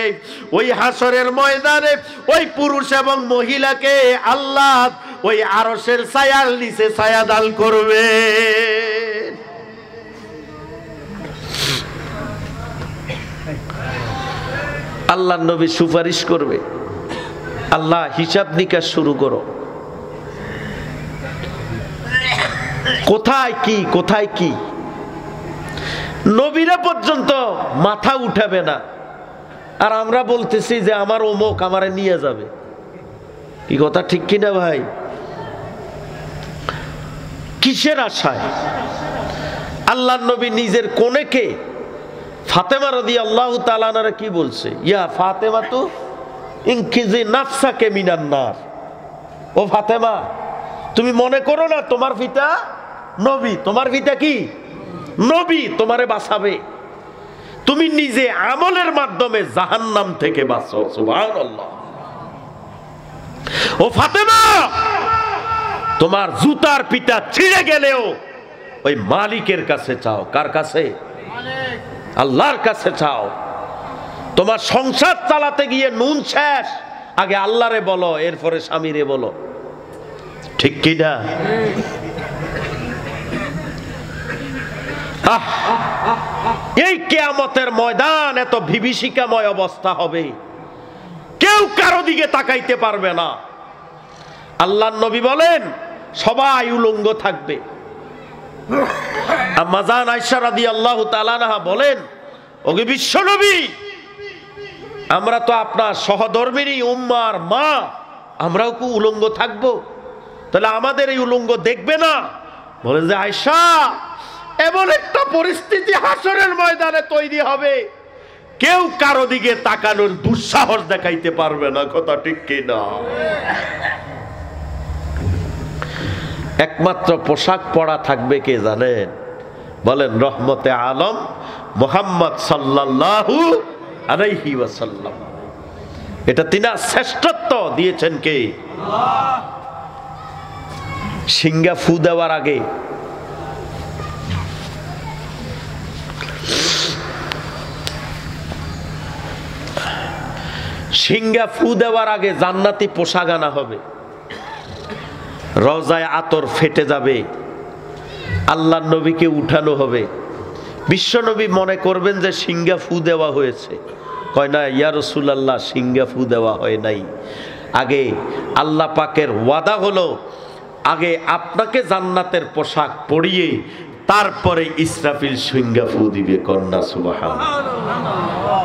ওই হাসরের ময়দানে ওই পুরুষ এবং মহিলাকে আল্লাহ ওই আরশের ছায়ার নিচে ছায়া দান করবে। আল্লাহর নবী সুপারিশ করবে, আল্লাহ হিসাব নিকাশ শুরু করো, কোথায় কি কোথায় কি। নবীরা পর্যন্ত মাথা উঠাবে না, আর আমরা বলতেছি যে আমার অমুক আমারে নিয়ে যাবে। কি কথা ঠিক কিনা ভাই? কিসের আশায়? আল্লাহর নবী নিজের কনেকে ফাতেমা রাদিয়াল্লাহু তাআলা আনহা কি বলছে? ইয়া ফাতেমা তু ইনকিজি নাফসাকে মিনান নার। ও ফাতেমা, তুমি মনে করো না তোমার পিতা নবী, তোমার পিতা কি নবী, তোমারে বাঁচাবে, তুমি নিজে আমলের মাধ্যমে জাহান্নাম থেকে বাঁচো। সুবহানাল্লাহ। ও ফাতেমা, তোমার জুতার পিতা ছিঁড়ে গেলেও ওই মালিকের কাছে চাও। কার কাছে? আল্লাহর কাছে চাও। তোমার সংসার চালাতে গিয়ে নুন শেষ, আগে আল্লাহরে বলো, এরপরে স্বামীরে বলো। ঠিক কি না? এই কিয়ামতের ময়দান এত বিভীষিকাময় অবস্থা হবে, কেউ কারো দিকে তাকাইতে পারবে না। আল্লাহর নবী বলেন সবাই উলঙ্গ থাকবে। আম্মা জান আয়েশা রাদিয়াল্লাহু তাআলা আনহা বলেন, ওগো বিশ্ব নবী, আমরা তো আপনার সহধর্মিনী উম্মার মা, আমরাও কি উলঙ্গ থাকবো? তাহলে আমাদের এই উলঙ্গ দেখবে না? বলেন যে আয়েশা, এমন একটা পরিস্থিতি হাসরের ময়দানে তৈরি হবে, কেউ কারো দিকে তাকানোর দুঃসাহস দেখাইতে পারবে না। কথা ঠিক কি না? একমাত্র পোশাক পরা থাকবে কে জানেন? বলেন রহমতে আলম মুহাম্মদ সাল্লাল্লাহু আলাইহি ওয়াসাল্লাম। এটা তিনার শ্রেষ্ঠত্ব দিয়েছেন কে? আল্লাহ। সিংহা ফু দেওয়ার আগে জান্নাতি পোশাক আনা হবে, রওজায় আতর ফেটে যাবে, আল্লাহর নবীকে উঠানো হবে। বিশ্ব নবী মনে করবেন যে সিংহা ফু দেওয়া হয়েছে, কয় না ইয়া রাসূলুল্লাহ, সিংহা ফু দেওয়া হয় নাই। আগে আল্লাহ পাকের ওয়াদা হলো, আগে আপনাকে জান্নাতের পোশাক পরিয়ে তারপরে ইসরাফিল সিংহা ফু দিবে। কন্যা সুবহানাল্লাহ।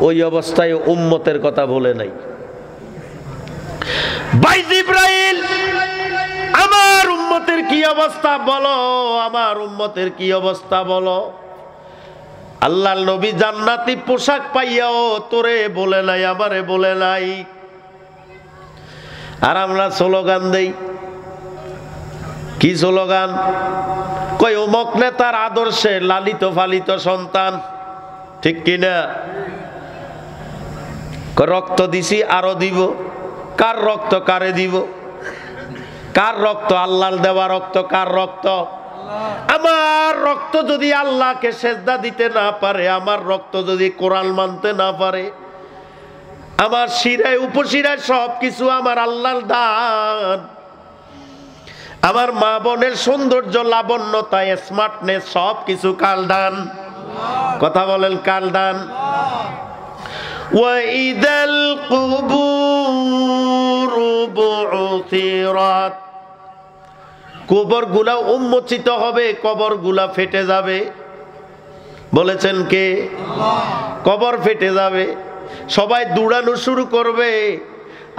ওই অবস্থায় উম্মতের কথা বলে নাই। ভাই জিবরাইল, আমার উম্মতের কি অবস্থা বলো, আমার উম্মতের কি অবস্থা বলো। আল্লাহর নবী জান্নাতি পোশাক পাইয়াও তোরে বলে নাই, আমারে বলে নাই। আর আমরা স্লোগান দেই, কি স্লোগান? কই অমুক নেতার আদর্শে লালিত পালিত সন্তান। ঠিক কিনা? রক্ত দিছি আরো দিব। কার রক্ত কারে দিব? কার রক্ত? আল্লাহর দেওয়া রক্ত। কার রক্ত? আমার রক্ত যদি আল্লাহকে সেজদা দিতে না পারে, আমার রক্ত যদি কোরআন মানতে না পারে, আমার শিরায় উপশিরায় সবকিছু আমার আল্লাহর দান। আমার মা বোনের সৌন্দর্য, লাবণ্যতা, স্মার্টনেস সবকিছু কার দান? কথা বলেন, কার দান? ওয়াইদাল কুবুর বু'থিরাত, কবর গুলা উন্মোচিত হবে, কবর গুলা ফেটে যাবে। বলেছেন কে? কবর ফেটে যাবে, সবাই দৌড়ানো শুরু করবে,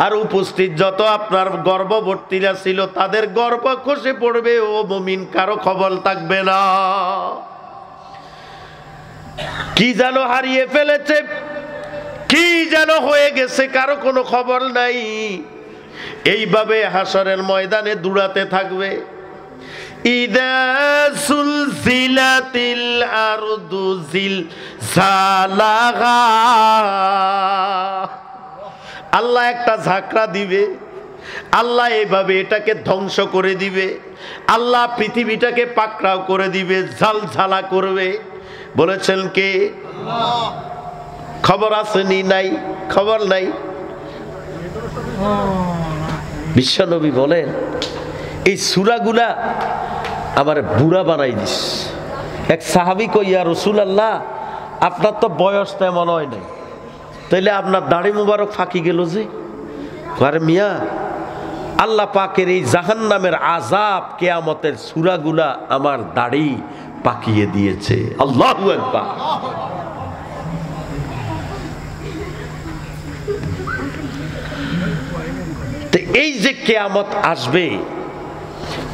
আর উপস্থিত যত আপনার গর্ভবর্তীরা ছিল তাদের গর্ভ খসে পড়বে। ও মুমিন, কারো খবর থাকবে না। কি যেন হারিয়ে ফেলেছে, কি যেন হয়ে গেছে, কারো কোনো খবর নাই। এইভাবে হাসরের ময়দানে দৌড়াতে থাকবে। ইদা সুলসিলাতিল আরদু জিলজালাহা, আল্লাহ একটা ঝাঁকড়া দিবে, আল্লাহ এইভাবে এটাকে ধ্বংস করে দিবে, আল্লাহ পৃথিবীটাকে পাকড়াও করে দিবে, ঝালঝালা করবে। বলেছেন কে? খবর আসেনি? নাই, খবর নাই। বিশ্বনবী বলেন এই সূরাগুলা আমার বুড়া বানাই দিস। এক সাহাবী কই, ইয়া রাসূলুল্লাহ আপনার তো বয়স তেমন হয় নাই, তাইলে আপনার দাড়ি মুবারক ফাঁকি গেল যে? আরে মিয়া, আল্লাহ পাকের এই জাহান্নামের আযাব কিয়ামতের সূরাগুলা আমার দাড়ি পাকিয়ে দিয়েছে। আল্লাহু আকবার। তো এই যে কিয়ামত আসবে,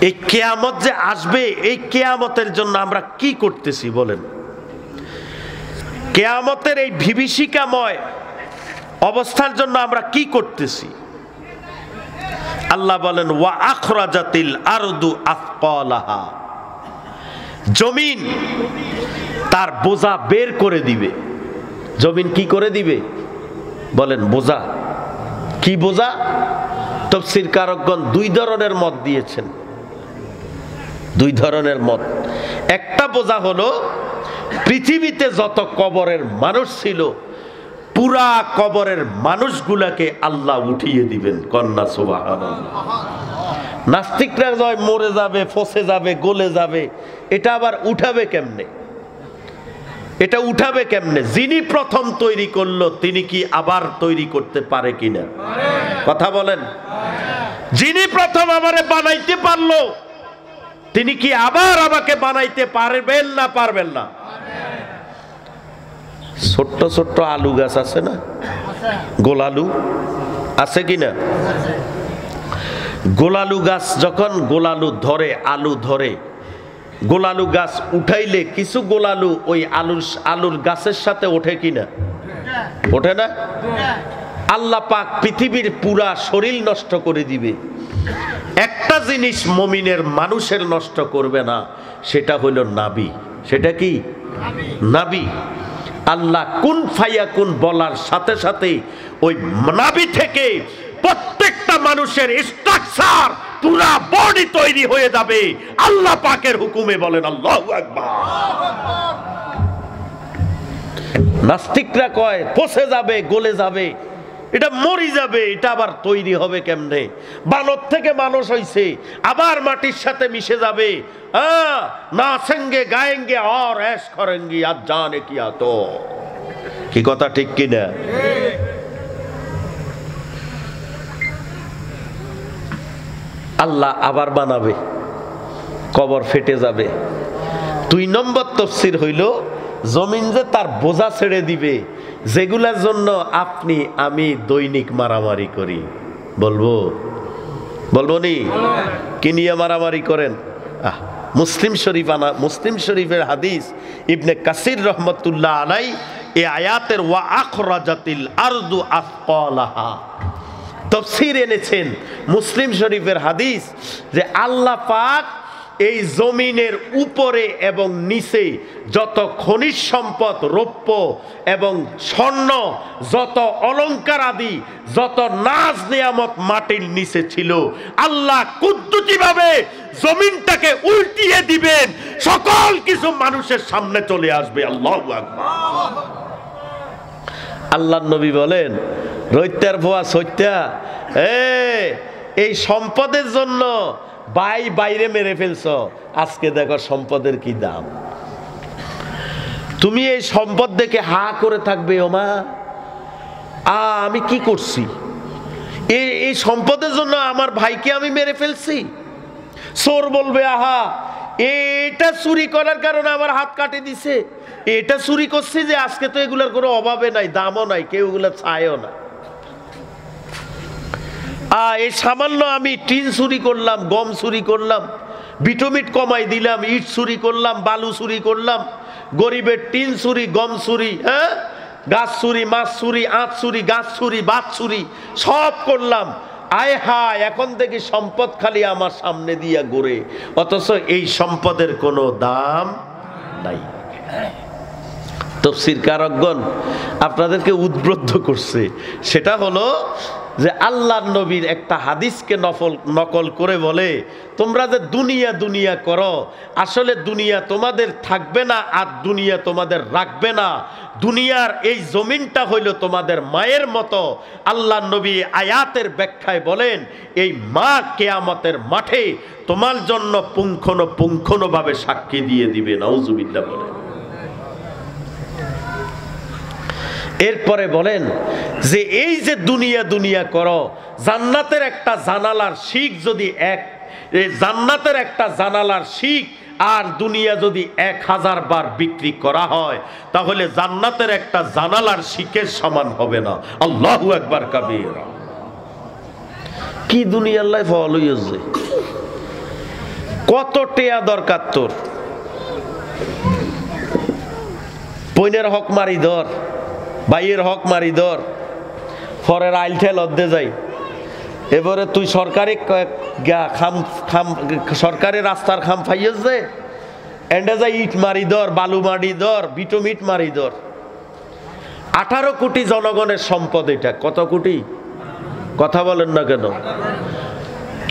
এই কিয়ামত যে আসবে, এই কিয়ামতের জন্য আমরা কি করতেছি বলেন? কিয়ামতের এই বিভীষিকাময় অবস্থার জন্য আমরা কি করতেছি? আল্লাহ বলেন ওয়া আখরাজাতিল আরদু আথকালাহা, জমিন তার বোঝা বের করে দিবে। জমিন কি করে দিবে বলেন? বোঝা। কি বোঝা? তাফসীরকারকগণ দুই ধরনের মত দিয়েছেন, দুই ধরনের মত। একটা বোঝা হলো পৃথিবীতে যত কবরের মানুষ ছিল, পুরা কবরের মানুষগুলাকে আল্লাহ উঠিয়ে দিবেন। কন্যা সুবহানাল্লাহ। নাস্তিকরা যায় মরে যাবে, ফসে যাবে, গলে যাবে, এটা আবার উঠাবে কেমনে? এটা উঠাবে কেমনে? যিনি প্রথম তৈরি করলো তিনি কি আবার তৈরি করতে পারে কিনা? কথা বলেন। যিনি প্রথম আমারে বানাইতে পারলো তিনি কি আবার আমাকে বানাইতে পারবেন না পারবেন না? ছোট্ট ছোট্ট আলু গাছ আছে না, গোলালু আছে কিনা? গোলালু গাছ যখন গোলালু ধরে, আলু ধরে, গোলালু গাছ উঠাইলে কিছু গোলালু ওই আলুর গাছের সাথে ওঠে কিনা? ওঠে না? আল্লাহ পাক পৃথিবীর পুরা শরীর নষ্ট করে দিবে, একটা জিনিস মুমিনের মানুষের নষ্ট করবে না, সেটা হলো নাবি। সেটা কি? নাবি। আল্লাহ কুন ফায়াকুন বলার সাথে সাথে ওই নাবি থেকে প্রত্যেকটা মানুষের স্ট্রাকচার, পুরা বডি তৈরি হয়ে যাবে আল্লাহ পাকের হুকুমে। বলেন আল্লাহু আকবার। নাস্তিকরা কয় পচে যাবে, গলে যাবে, এটা মরি যাবে, এটা আবার তৈরি হবে কেমনে? বানর থেকে মানুষ হইছে, আবার মাটির সাথে মিশে যাবে। না সেঙ্গে গায়েঙ্গে আর ऐश করেঙ্গে আজ জানে কিয়া। তো কি কথা ঠিক কিনা? আল্লাহ আবার বানাবে, কবর ফেটে যাবে। 2 নম্বর তাফসীর হইল জমিন যে তার বোঝা ছেড়ে দিবে, যেগুলার জন্য আপনি আমি দৈনিক মারামারি করি। বলবো বলবো নি? কি নিয়ে মারামারি করেন? মুসলিম শরীফ আনা, মুসলিম শরীফের হাদিস, ইবনে কাসির রহমতুল্লাহ আলাই এই আয়াতের ওয়া আখরাজাতিল আরদু আথকালাহা তাফসীর এনেছেন। মুসলিম শরীফের হাদিস যে আল্লাহ পাক এই জমিনের উপরে এবং নিচে যত খনিজ সম্পদ, রৌপ্য এবং স্বর্ণ, যত অলংকার আদি, যত নাজ নিয়ামত মাটির নিচে ছিল, আল্লাহ কুদরতিভাবে জমিনটাকে উল্টিয়ে দিবেন, সকল কিছু মানুষের সামনে চলে আসবে। আল্লাহু আকবার। আল্লাহর নবী বলেন, রৈত্যার ভুয়া সত্যা, এই সম্পদের জন্য বাইরে মেরে ফেলছ, আজকে দেখো সম্পদের কি দাম। তুমি এই সম্পদ দেখে হা করে থাকবে, ওমা আমি কি করছি, এই সম্পদের জন্য আমার ভাইকে আমি মেরে ফেলছি। চোর বলবে, আহা এটা চুরি করার কারণে আমার হাত কাটে দিছে, এটা চুরি করছি যে আজকে তো এগুলোর কোনো অভাবে নাই, দামও নাই, কেউ এগুলো চায়ও না। এই সামান্য আমি টিন চুরি করলাম, গম চুরি করলাম, বিটমিট কমাই দিলাম, ইট চুরি করলাম, বালু চুরি করলাম, গরিবের টিন চুরি, গম চুরি, হ্যাঁ, গাছ চুরি, মাছ চুরি, আঁচ চুরি, গাছ চুরি, বাত চুরি, সব করলাম। আয় হায়, এখন দেখি সম্পদ খালি আমার সামনে দিয়া ঘুরে, অথচ এই সম্পদের কোনো দাম নাই। তাফসীরকারগণ আপনাদেরকে উদ্বুদ্ধ করছে, সেটা হলো যে আল্লাহর নবীর একটা হাদিসকে নকল করে বলে, তোমরা যে দুনিয়া দুনিয়া করো, আসলে দুনিয়া তোমাদের থাকবে না আর দুনিয়া তোমাদের রাখবে না। দুনিয়ার এই জমিনটা হইল তোমাদের মায়ের মতো। আল্লাহর নবী আয়াতের ব্যাখ্যায় বলেন, এই মা কিয়ামতের মাঠে তোমার জন্য পুঙ্খানুপুঙ্খভাবে সাক্ষী দিয়ে দিবে। নাউজুবিল্লাহ বলেন। এরপরে বলেন যে এই যে দুনিয়া দুনিয়া করো, জান্নাতের একটা জানালার শিক যদি জান্নাতের একটা জানালার শিক আর দুনিয়া যদি 1000 বার বিক্রি করা হয়, তাহলে জান্নাতের একটা জানালার শিকের সমান হবে না। আল্লাহু আকবার কাবীরা। কি দুনিয়ার লাইফ হইছে, কত টেয়া দরকার তোর, পয়নের হক মারি ধর, ভাইয়ের হক মারি ধর, পরের আইল ঠেল অর্ধে যাই। এবারে তুই সরকারি রাস্তার খাম ফাইয়েছ যে এন্ডে যাই ইট মারি ধর, বালু মারি ধর, বিটমিট মারি ধর। 18 কোটি জনগণের সম্পদ এটা। কত কোটি? কথা বলেন না কেন?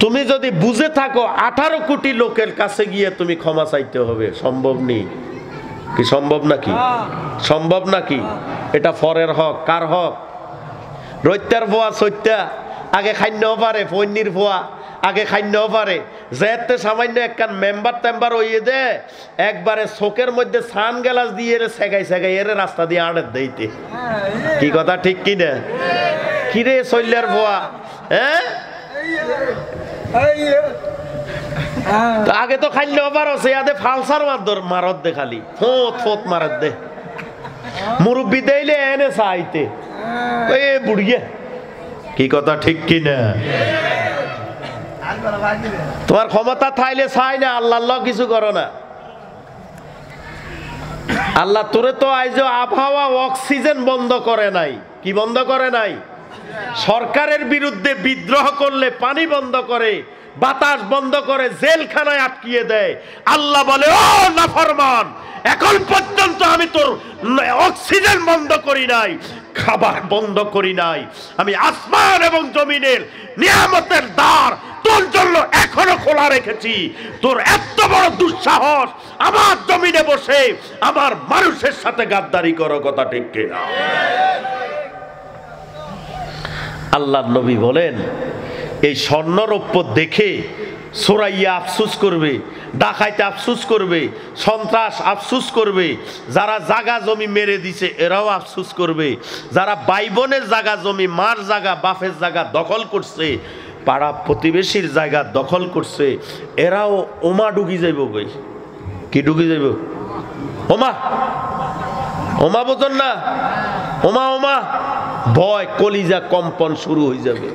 তুমি যদি বুঝে থাকো 18 কোটি লোকের কাছে গিয়ে তুমি ক্ষমা চাইতে হবে, সম্ভব নেই কি? সম্ভব নাকি? সম্ভব নাকি? এটা ফরের হক। কার হক? রৈত্যার ভুয়া সত্যা আগে খাইন্যও পারে, ফৈন্যির ভুয়া আগে খাইন্যও পারে। যেতে সামান্য একখান মেম্বার টেম্বার হইয়ে দে, একবারে চোখের মধ্যে সান গ্লাস দিয়ে সেগাই সেগাই এর রাস্তা দিয়ে আড়ের দিতে। কি কথা ঠিক কি না? কিরে শৈল্যার ভুয়া, হ্যাঁ? আগে তো খাইলে আবার আছে ফালসার মারত দে, খালি ফোত ফোত মারত দে। মুরব্বী দেইলে এনে চাইতে বুড়িয়ে। কি কথা ঠিক কি না? তোমার ক্ষমতা থাইলে চাই না, আল্লাহ কিছু করো না। আল্লাহ তোরে তো আইজ আবহাওয়া অক্সিজেন বন্ধ করে নাই। কি বন্ধ করে নাই? সরকারের বিরুদ্ধে বিদ্রোহ করলে পানি বন্ধ করে, বাতাস বন্ধ করে, জেলখানায় আটকিয়ে দেয়। আল্লাহ বলে, ও নাফরমান, এখন পর্যন্ত আমি তোর অক্সিজেন বন্ধ করি নাই, খাবার বন্ধ করি নাই। আমি আসমান এবং জমিনের নিয়ামতের দ্বার তোর জন্য এখনো খোলা রেখেছি। তোর এত বড় দুঃসাহস আমার জমিনে বসে আমার মানুষের সাথে গাদ্দারি করো। কথা ঠিক কিনা? আল্লাহর নবী বলেন, এই স্বর্ণরৌপ্য দেখে সোরাইয়া আফসুস করবে, ডাকাইতে আফসুস করবে, সন্ত্রাস আফসুস করবে, যারা জাগা জমি মেরে দিছে এরাও আফসুস করবে, যারা ভাই বোনের জাগা জমি, মার জাগা, বাপের জায়গা দখল করছে, পাড়া প্রতিবেশীর জায়গা দখল করছে, এরাও ওমা ডুগি যাইব। কই কি ডুগি যাইব? ওমা ওমা বোঝেন না? ওমা ওমা ভয়, কলিজা কম্পন শুরু হয়ে যাবে।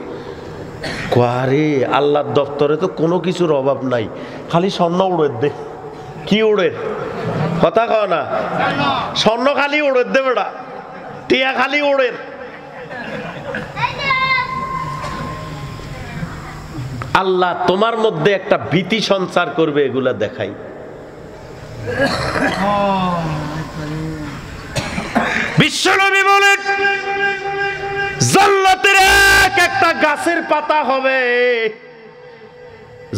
আরে আল্লাহর দপ্তরে তো কোনো কিছুর অভাব নাই, খালি স্বর্ণ উড়ে দে। কি উড়ে? কথা কও না? স্বর্ণ খালি উড়ে দে বেটা, টিয়া খালি উড়ে। আল্লাহ তোমার মধ্যে একটা ভীতি সঞ্চার করবে, এগুলা দেখাই। বিশ্বনবী বলেন, জান্নাতের একটা গাছের পাতা হবে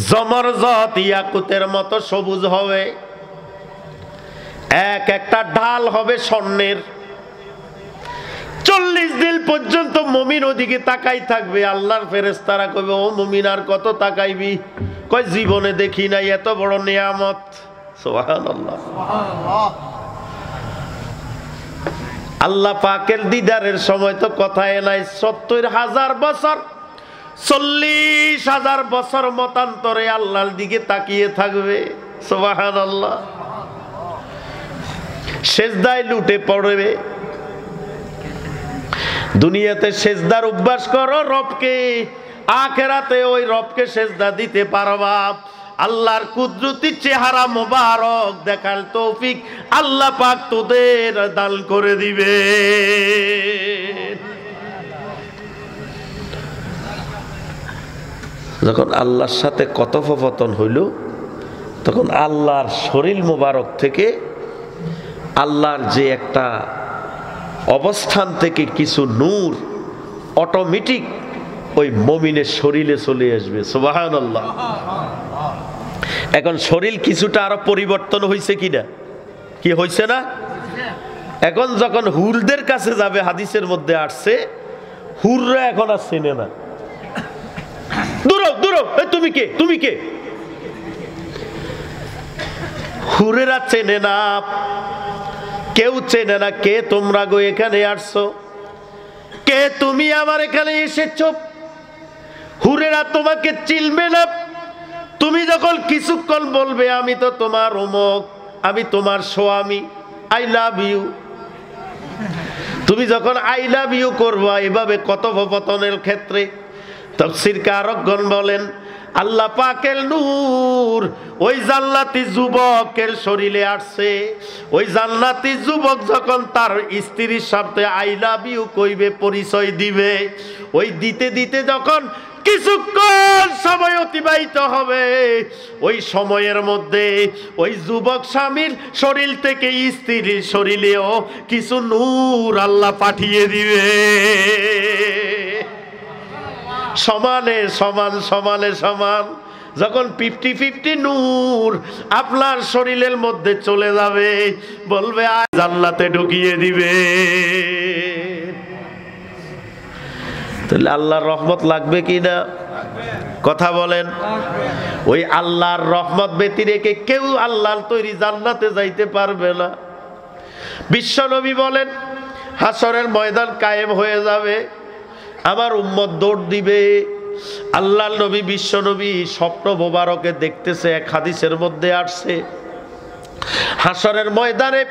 জমরজত ইয়াকুতের মতো সবুজ হবে, একটা ডাল হবে স্বর্ণের। 40 দিন পর্যন্ত মুমিন ওদিকে তাকাই থাকবে। আল্লাহর ফেরেশতারা কইবে, ও মুমিন আর কত তাকাইবি? কয়, জীবনে দেখি নাই এত বড় নিয়ামত। সুবহানাল্লাহ। আল্লাহ পাকের দিদারের সময় তো কথাই নাই। 70,000 বছর, 40,000 বছর মতান্তরে আল্লাহর দিকে তাকিয়ে থাকবে। সুবহানাল্লাহ। সেজদায় লুটে পড়বে। দুনিয়াতে সেজদার অভ্যাস করো রবকে, আখেরাতে ওই রবকে সেজদা দিতে পারবা। আল্লাহর কুদরতি চেহারা মোবারক দেখার তৌফিক আল্লাহ পাক তোদের দান করে দিবে। যখন আল্লাহর সাথে কথোপকথন হইল তখন আল্লাহর শরীর মোবারক থেকে আল্লাহর যে একটা অবস্থান থেকে কিছু নূর অটোমেটিক ওই মুমিনের শরীরে চলে আসবে। সুবহানাল্লাহ। এখন শরীর কিছুটা আরো পরিবর্তন হয়েছে কিনা, কি হয়েছে না? এখন যখন হুরদের কাছে যাবে, হাদিসের মধ্যে আসছে হুররা এখন আর চেনে না। দূরো দূরো, তুমি কে, তুমি কে? হুরেরা চেনে না, কেউ চেনে না। কে তোমরা গো এখানে আসছো? কে তুমি আমার এখানে এসেছো? হুরেরা তোমাকে চিনবে না। তুমি যখন কিছুক্ষণ বলবে আমি তো তোমার অমুক, আমি তোমার স্বামী, আই লাভ ইউ, তুমি যখন আই লাভ ইউ করবা এভাবে কথোপকথনের ক্ষেত্রে, তাফসীরকারগণ বলেন আল্লাহ পাকের নূর ওই জান্নাতি যুবকের শরীরে আসছে। ওই জান্নাতি যুবক যখন তার স্ত্রীর সাথে আই লাভ ইউ কইবে, পরিচয় দিবে, ওই দিতে দিতে যখন কিছুক্ষণ সময় অতিবাহিত হবে, ওই সময়ের মধ্যে ওই যুবক স্বামীর শরীর থেকে স্ত্রীর শরীরেও কিছু নূর আল্লাহ পাঠিয়ে দিবে। সমানে সমান, সমানে সমান। যখন 50-50 নূর আপনার শরীরের মধ্যে চলে যাবে, বলবে আজ জান্নাতে ঢুকিয়ে দিবে। তাহলে আল্লাহর রহমত লাগবে কি না? কথা বলেন। ওই আল্লাহর রহমত ব্যতি রেখে কেউ আল্লাহর তৈরি জান্নাতে যাইতে পারবে না। বিশ্বনবী বলেন হাসরের ময়দান কায়েম হয়ে যাবে, আমার উম্মত দৌড় দিবে। আল্লাহর নবী বিশ্বনবী স্বপ্ন মোবারকে দেখতেছে, এক হাদিসের মধ্যে আসছে হাসরের ময়দানে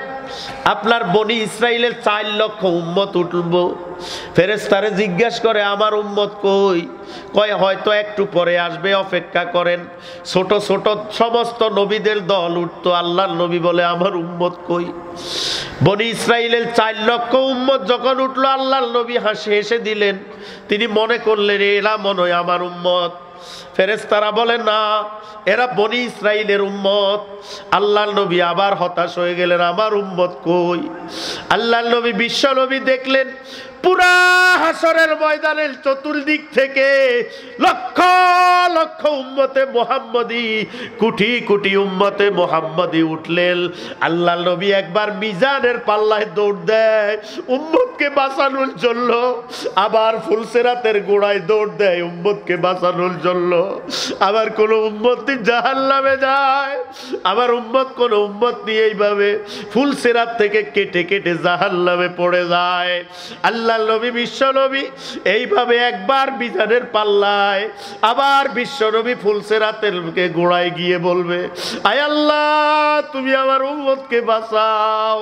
আপনার বনি ইসরাইলের 4 লক্ষ উম্মত উঠব। ফেরেশতারে জিজ্ঞাসা করে আমার উম্মত কই? কয় হয়তো একটু পরে আসবে, অপেক্ষা করেন। ছোট ছোট সমস্ত নবীদের দল উঠতো, আল্লাহর নবী বলে আমার উম্মত কই? বনি ইসরাইলের 4 লক্ষ উম্মত যখন উঠলো, আল্লাহর নবী হেসে দিলেন। তিনি মনে করলেন এরা মনে হয় আমার উম্মত। ফেরেশতারা বলে না, এরা বনি ইসরাইলের উম্মত। আল্লাহর নবী আবার হতাশ হয়ে গেলেন, আমার উম্মত কই? আল্লাহর নবী বিশ্ব নবী দেখলেন পুরা হাসরের ময়দানের চতুর্দিক থেকে লক্ষ লক্ষ উম্মতে মুহাম্মদী, কোটি কোটি উম্মতে মুহাম্মদী উঠলেন। আল্লাহর নবী একবার মিজানের পাল্লায় দৌড় দেয় উম্মতকে বাঁচানোর জন্য, আবার ফুলসিরাতের গোড়ায় দৌড় দেয় উম্মতকে বাঁচানোর জন্য। আবার কোন উম্মত জাহান্নামে যায়, আবার উম্মত কোন উম্মত নিয়ে এইভাবে ফুলসিরাত থেকে কেটে কেটে জাহান্নামে পড়ে যায়। আল্লাহ নবী বিশ্ব নবী এইভাবে একবার মিজানের পাল্লায়, আবার বিশ্ব নবী ফুলসিরাতের গোড়ায় গিয়ে বলবে আয় আল্লাহ তুমি আমার উম্মতকে বাঁচাও।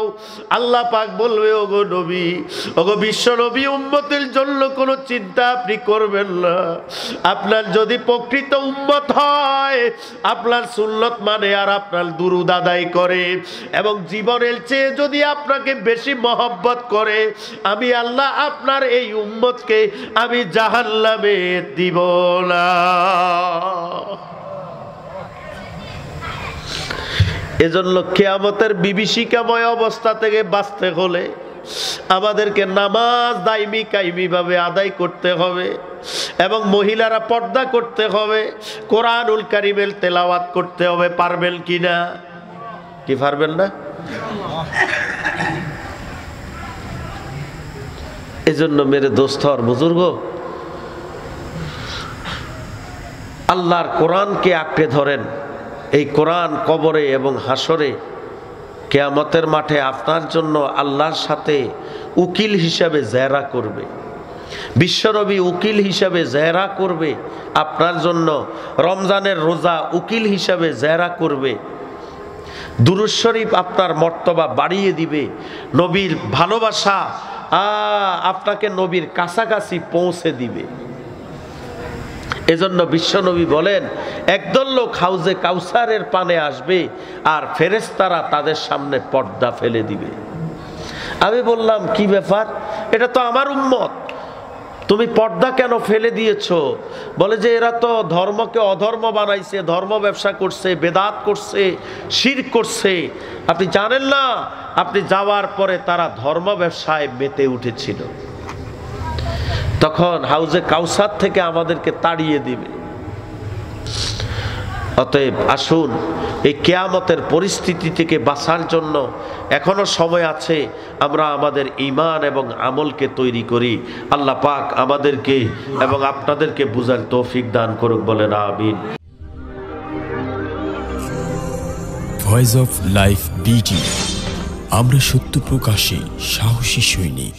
আল্লাহ পাক বলবে ওগো নবী, ওগো বিশ্ব নবী, উম্মতের জন্য কোনো চিন্তা আপনি করবেন না। আপনার যদি প্রকৃত উম্মত হয়, আপনার সুন্নত মানে আর আপনার দুরূদ আদায় করে এবং জীবনের চেয়ে যদি আপনাকে বেশি মহব্বত করে, আমি আল্লাহ আপনার এই উম্মতকে আমি জাহান্নামে দিব না। এজন্য কিয়ামতের বিভীষিকাময় অবস্থা থেকে বাঁচতে হলে আমাদেরকে নামাজ দাইমি কায়েমি ভাবে আদায় করতে হবে এবং মহিলারা পর্দা করতে হবে, কোরআনুল কারীমের তেলাওয়াত করতে হবে। পারবেন কিনা? কি পারবেন না? এজন্য মেরে দোস্ত আর বুজুর্গ, আল্লাহর কোরআনকে আঁকড়ে ধরেন। এই কোরআন কবরে এবং হাসরে কিয়ামতের মাঠে আপনার জন্য আল্লাহর সাথে উকিল হিসাবে জেরা করবে। বিশ্বনবী উকিল হিসাবে জেরা করবে আপনার জন্য, রমজানের রোজা উকিল হিসাবে জেরা করবে। দুরূদ শরীফ আপনার মর্তবা বাড়িয়ে দিবে। নবীর ভালোবাসা আপনাকে নবীর কাছাকাছি পৌঁছে দিবে। এজন্য বিশ্বনবী বলেন, একদল লোক হাউজে কাউসারের পানে আসবে আর ফেরেশতারা তাদের সামনে পর্দা ফেলে দিবে। আমি বললাম, কি ব্যাপার? এটা তো আমার উম্মত, তুমি পর্দা কেন ফেলে দিয়েছো? বলে যে এরা তো ধর্মকে অধর্ম বানাইছে, ধর্ম ব্যবসা করছে, বেদাত করছে, শিরক করছে। আপনি জানেন না, আপনি যাওয়ার পরে তারা ধর্ম ব্যবসায় মেতে উঠেছিল। তখন হাউজে কাউসার থেকে আমাদেরকে তাড়িয়ে দিবে। অতএব আসুন, এই কিয়ামতের পরিস্থিতি থেকে বাঁচার জন্য এখনো সময় আছে। আমরা আমাদের ঈমান এবং আমলকে তৈরি করি। আল্লাহ পাক আমাদেরকে এবং আপনাদেরকে বুঝার তৌফিক দান করুক, বলেন আমিন। ভয়েস অফ লাইফ বিডি, আমরা সত্য প্রকাশে সাহসী সৈনিক।